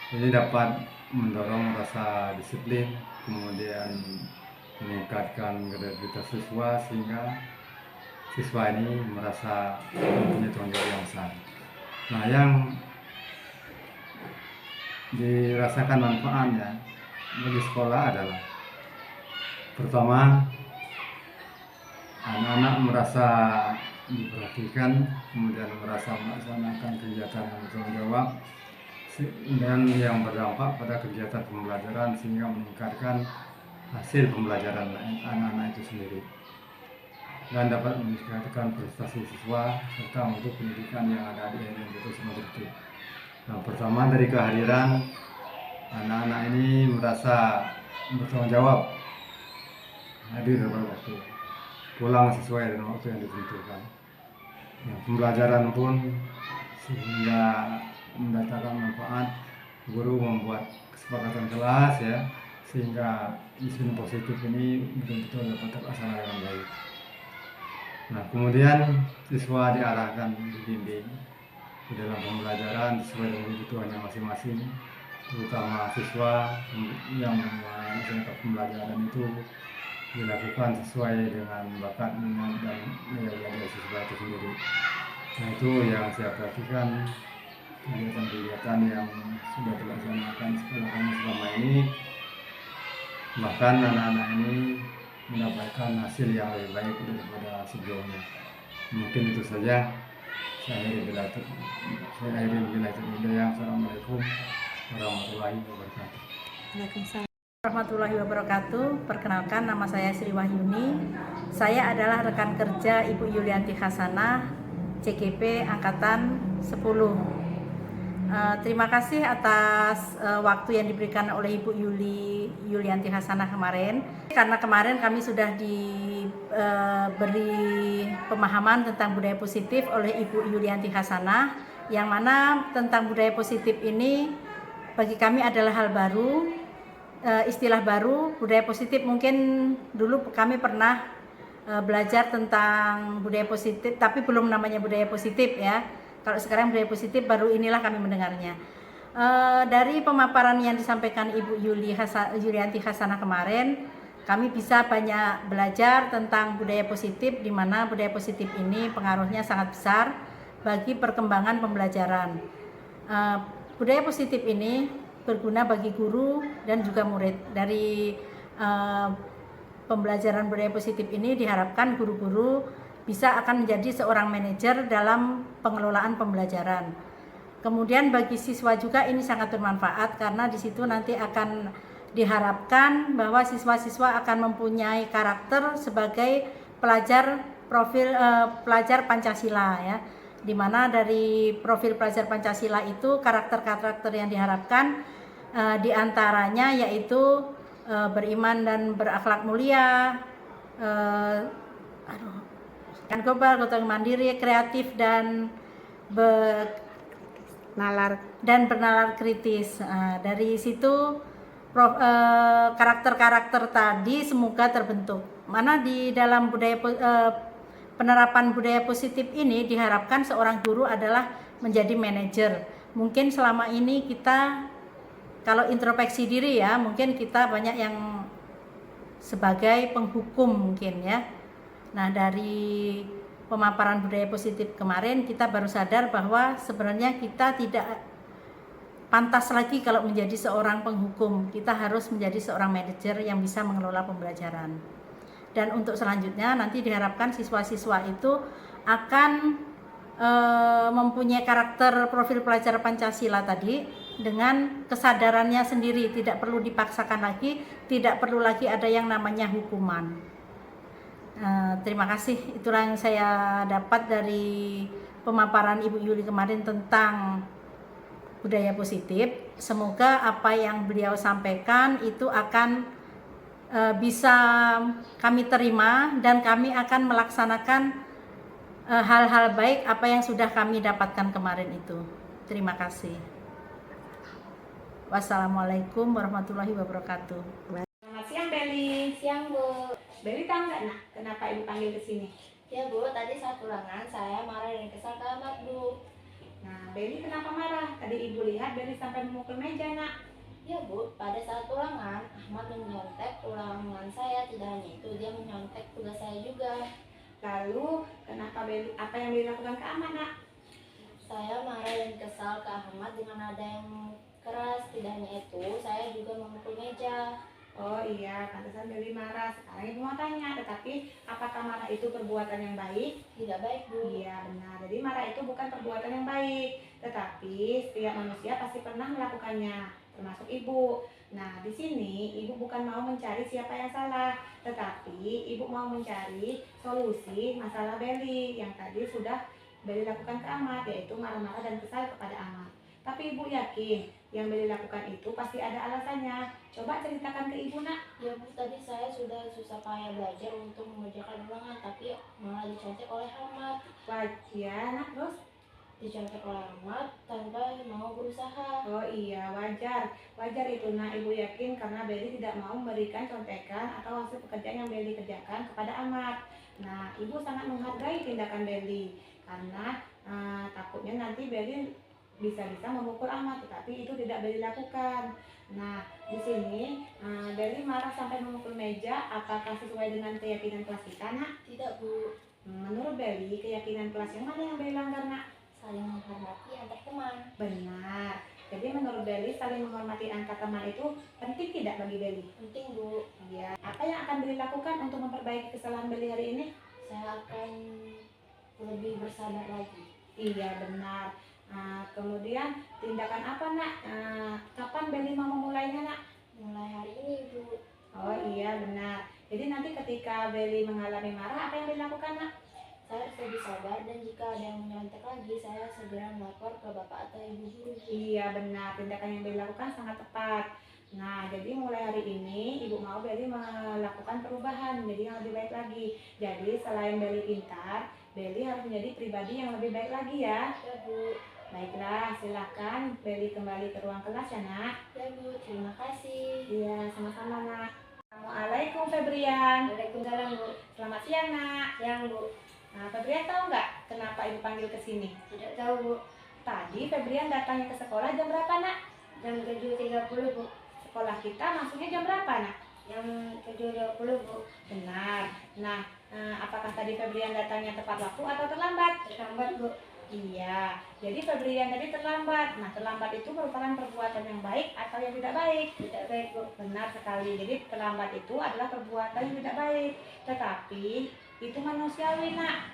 Speaker 2: ini dapat mendorong rasa disiplin, kemudian meningkatkan kreativitas siswa sehingga siswa ini merasa mempunyai tanggung jawab yang besar. Nah, yang dirasakan manfaatnya bagi sekolah adalah pertama, anak-anak merasa diperhatikan, kemudian merasa melaksanakan kegiatan yang bertanggung jawab dan yang berdampak pada kegiatan pembelajaran sehingga meningkatkan hasil pembelajaran anak-anak itu sendiri dan dapat meningkatkan prestasi siswa serta untuk pendidikan yang ada di LN itu semua itu. Nah, pertama dari kehadiran anak-anak ini merasa bertanggung jawab, hadir pada waktu, pulang sesuai dengan waktu yang ditentukan. Nah, pembelajaran pun sehingga mendatangkan manfaat. Guru membuat kesepakatan kelas ya, sehingga disiplin positif ini betul-betul dapat terlaksana dengan baik. Nah, kemudian siswa diarahkan, dibimbing di dalam pembelajaran sesuai dengan kebutuhannya masing-masing, terutama siswa yang melaksanakan pembelajaran itu dilakukan sesuai dengan bakat, minat, dan nilai belajar siswa itu sendiri. Nah, itu yang saya perhatikan kegiatan-kegiatan yang sudah dilaksanakan sekolah kami selama ini. Bahkan anak-anak ini mendapatkan hasil yang lebih baik daripada sebelumnya. Mungkin itu saja. Saya akhiri bila itu. Assalamualaikum warahmatullahi wabarakatuh.
Speaker 9: Waalaikumsalam warahmatullahi wabarakatuh. Perkenalkan, nama saya Sri Wahyuni. Saya adalah rekan kerja Ibu Yulianti Hasanah, CGP Angkatan 10. Terima kasih atas waktu yang diberikan oleh Ibu Yulianti Hasanah kemarin. Karena kemarin kami sudah diberi pemahaman tentang budaya positif oleh Ibu Yulianti Hasanah, yang mana tentang budaya positif ini bagi kami adalah hal baru, istilah baru. Budaya positif mungkin dulu kami pernah belajar tentang budaya positif, tapi belum namanya budaya positif ya. Kalau sekarang budaya positif baru inilah kami mendengarnya. Dari pemaparan yang disampaikan Ibu Yulianti Hasanah kemarin, kami bisa banyak belajar tentang budaya positif, di mana budaya positif ini pengaruhnya sangat besar bagi perkembangan pembelajaran. Budaya positif ini berguna bagi guru dan juga murid. Dari pembelajaran budaya positif ini diharapkan guru-guru bisa akan menjadi seorang manajer dalam pengelolaan pembelajaran. Kemudian bagi siswa juga ini sangat bermanfaat, karena di situ nanti akan diharapkan bahwa siswa-siswa akan mempunyai karakter sebagai pelajar pelajar Pancasila ya. Di mana dari profil pelajar Pancasila itu karakter-karakter yang diharapkan diantaranya yaitu beriman dan berakhlak mulia, global, gotong mandiri, kreatif dan bernalar kritis. Dari situ karakter-karakter tadi semoga terbentuk. Mana di dalam penerapan budaya positif ini diharapkan seorang guru adalah menjadi manajer. Mungkin selama ini kita kalau introspeksi diri ya, mungkin kita banyak yang sebagai penghukum mungkin ya. Nah, dari pemaparan budaya positif kemarin kita baru sadar bahwa sebenarnya kita tidak pantas lagi kalau menjadi seorang penghukum. Kita harus menjadi seorang manajer yang bisa mengelola pembelajaran. Dan untuk selanjutnya nanti diharapkan siswa-siswa itu akan mempunyai karakter profil pelajar Pancasila tadi dengan kesadarannya sendiri, tidak perlu dipaksakan lagi, tidak perlu lagi ada yang namanya hukuman. Terima kasih, itulah yang saya dapat dari pemaparan Ibu Yuli kemarin tentang budaya positif. Semoga apa yang beliau sampaikan itu akan bisa kami terima dan kami akan melaksanakan hal-hal baik apa yang sudah kami dapatkan kemarin itu. Terima kasih. Wassalamualaikum warahmatullahi wabarakatuh.
Speaker 1: Selamat siang, Beli.
Speaker 3: Siang, Bu.
Speaker 1: Beli tahu nggak nak kenapa Ibu panggil ke sini?
Speaker 3: Ya, Bu, tadi saat ulangan saya marah dan kesal ke Ahmad, Bu.
Speaker 1: Nah, Beli kenapa marah? Tadi Ibu lihat Beli sampai memukul meja, nak.
Speaker 3: Ya, Bu, pada saat ulangan Ahmad menyontek ulangan saya. Tidak hanya itu, dia menyontek tugas saya juga.
Speaker 1: Lalu kenapa Beli, apa yang Beli lakukan ke Ahmad, nak?
Speaker 3: Saya marah dan kesal ke Ahmad dengan nada yang keras. Tidak hanya itu, saya juga memukul meja.
Speaker 1: Oh iya, pantesan Beli marah. Sekarang Ibu mau tanya, tetapi apakah marah itu perbuatan yang baik?
Speaker 3: Tidak baik, Bu.
Speaker 1: Iya, benar. Jadi marah itu bukan perbuatan yang baik, tetapi setiap manusia pasti pernah melakukannya, termasuk Ibu. Nah, di sini Ibu bukan mau mencari siapa yang salah, tetapi Ibu mau mencari solusi masalah Beli yang tadi sudah Beli lakukan ke Ahmad, yaitu marah-marah dan kesal kepada Ahmad. Tapi Ibu yakin yang Beli lakukan itu pasti ada alasannya. Coba ceritakan ke Ibu, nak.
Speaker 3: Ya, Bu, tadi saya sudah susah payah belajar untuk mengerjakan ulangan, tapi malah dicontek oleh Ahmad.
Speaker 1: Wah, ya, nak, terus?
Speaker 3: Dicontek oleh Ahmad tanpa mau berusaha.
Speaker 1: Oh iya, wajar. Wajar itu, nak. Ibu yakin karena Beli tidak mau memberikan contekan atau hasil pekerjaan yang Beli kerjakan kepada Ahmad. Nah, Ibu sangat menghargai tindakan Beli karena takutnya nanti Beli bisa-bisa memukul Ahmad, tetapi itu tidak Beli lakukan. Nah, di sini Beli marah sampai memukul meja. Apakah sesuai dengan keyakinan kelas kita, nak?
Speaker 3: Tidak, Bu.
Speaker 1: Menurut Beli, keyakinan kelas yang mana yang Beli langgar, nak?
Speaker 3: Saling menghormati antar teman.
Speaker 1: Benar. Jadi menurut Beli, saling menghormati antar teman itu penting tidak bagi Beli?
Speaker 3: Penting, Bu.
Speaker 1: Iya. Apa yang akan Beli lakukan untuk memperbaiki kesalahan Beli hari ini?
Speaker 3: Saya akan lebih bersabar lagi.
Speaker 1: Iya, benar. Kemudian tindakan apa, nak? Kapan Beli mau memulainya, nak?
Speaker 3: Mulai hari ini, Bu.
Speaker 1: Oh iya, benar. Jadi nanti ketika Beli mengalami marah, apa yang Beli lakukan, nak?
Speaker 3: Saya harus lebih
Speaker 10: lebih sabar, dan jika ada yang menyontek lagi, saya segera melapor ke Bapak atau Ibu guru.
Speaker 1: Iya benar, tindakan yang Beli lakukan sangat tepat. Nah, jadi mulai hari ini Ibu mau Beli melakukan perubahan menjadi yang lebih baik lagi. Jadi selain Beli pintar, Beli harus menjadi pribadi yang lebih baik lagi ya.
Speaker 10: Ya Bu.
Speaker 1: Baiklah, silakan Beli kembali ke ruang kelas ya nak.
Speaker 10: Ya Bu, terima kasih.
Speaker 1: Iya, sama-sama nak. Assalamualaikum Febrian.
Speaker 10: Waalaikumsalam Bu.
Speaker 1: Selamat siang nak.
Speaker 10: Siang Bu.
Speaker 1: Nah, Febrian tahu nggak kenapa Ibu panggil ke sini?
Speaker 10: Tidak tahu Bu.
Speaker 1: Tadi Febrian datangnya ke sekolah jam berapa nak?
Speaker 10: Jam 7.30 Bu.
Speaker 1: Sekolah kita masuknya jam berapa nak?
Speaker 10: Jam 7.20 Bu.
Speaker 1: Benar. Nah, apakah tadi Febrian datangnya tepat waktu atau terlambat?
Speaker 10: Terlambat Bu.
Speaker 1: Iya, jadi Febrian tadi terlambat. Nah, terlambat itu merupakan perbuatan yang baik atau yang tidak baik?
Speaker 10: Tidak baik Bu.
Speaker 1: Benar sekali. Jadi terlambat itu adalah perbuatan yang tidak baik. Tetapi itu manusiawi nak.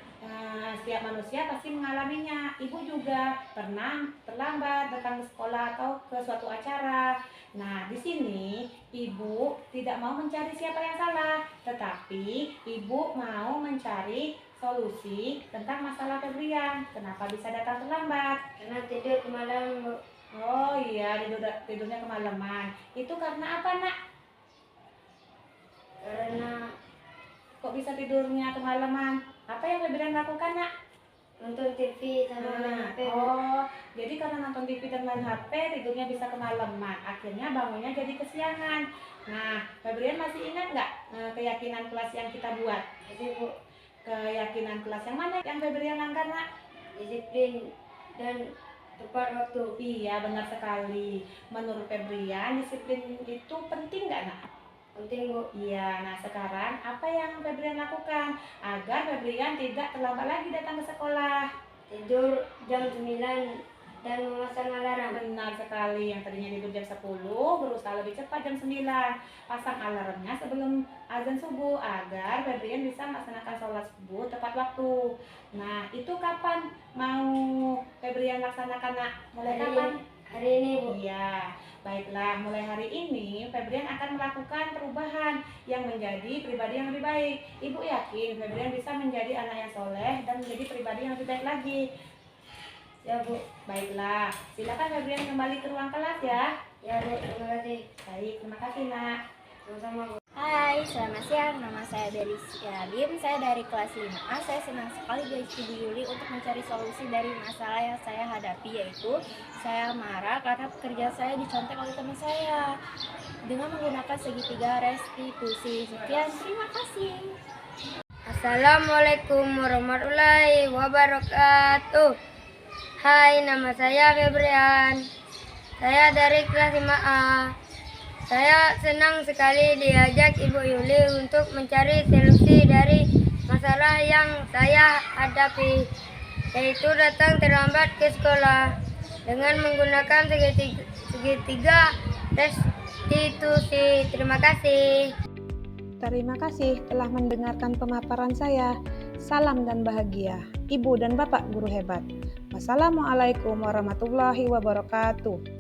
Speaker 1: Setiap manusia pasti mengalaminya. Ibu juga pernah terlambat datang ke sekolah atau ke suatu acara. Nah, di sini Ibu tidak mau mencari siapa yang salah, tetapi Ibu mau mencari solusi tentang masalah Febrian. Kenapa bisa datang terlambat?
Speaker 10: Karena tidur kemalaman Bu.
Speaker 1: Oh iya, tidurnya kemalaman. Itu karena apa nak?
Speaker 10: Karena
Speaker 1: Kok bisa tidurnya kemalaman? Apa yang Febrian lakukan nak?
Speaker 10: nonton TV sama main HP Bu.
Speaker 1: Oh, jadi karena nonton TV dan main HP tidurnya bisa kemalaman. Akhirnya bangunnya jadi kesiangan. Nah, Febrian masih ingat nggak keyakinan kelas yang kita buat?
Speaker 10: Jadi Bu,
Speaker 1: Keyakinan kelas yang mana yang Febrian langgar nak?
Speaker 10: disiplin dan tepat waktu.
Speaker 1: Iya, benar sekali. Menurut Febrian, disiplin itu penting nggak nak?
Speaker 10: Penting Bu.
Speaker 1: Iya, nah sekarang apa yang Febrian lakukan agar Febrian tidak terlambat lagi datang ke sekolah?
Speaker 10: Tidur jam 9 dan memasang alarm.
Speaker 1: Benar sekali, yang tadinya tidur jam 10 berusaha lebih cepat jam 9. Pasang alarmnya sebelum azan subuh agar Febrian bisa melaksanakan sholat subuh tepat waktu. Nah, itu kapan mau Febrian laksanakan nak? Mulai kapan?
Speaker 10: Hari ini Bu.
Speaker 1: Iya, baiklah. Mulai hari ini Febrian akan melakukan perubahan yang menjadi pribadi yang lebih baik. Ibu yakin Febrian bisa menjadi anak yang soleh dan menjadi pribadi yang lebih baik lagi.
Speaker 10: Ya Bu.
Speaker 1: Baiklah, silakan Febrian kembali ke ruang kelas ya.
Speaker 10: Ya Bu, terima kasih.
Speaker 1: Baik, terima kasih nak.
Speaker 10: Sama-sama Bu.
Speaker 11: Hai, selamat siang. Nama saya Delicia Lim. Saya dari kelas 5A. Saya senang sekali guys Ibu Yuli untuk mencari solusi dari masalah yang saya hadapi, yaitu saya marah karena pekerjaan saya dicontek oleh teman saya dengan menggunakan segitiga restitusi. Sekian, terima kasih.
Speaker 10: Assalamualaikum warahmatullahi wabarakatuh. Hai, nama saya Febrian. Saya dari kelas 5A. Saya senang sekali diajak Ibu Yuli untuk mencari solusi dari masalah yang saya hadapi, yaitu datang terlambat ke sekolah dengan menggunakan segitiga restitusi. Terima kasih.
Speaker 1: Terima kasih telah mendengarkan pemaparan saya. Salam dan bahagia, Ibu dan Bapak guru hebat. Wassalamualaikum warahmatullahi wabarakatuh.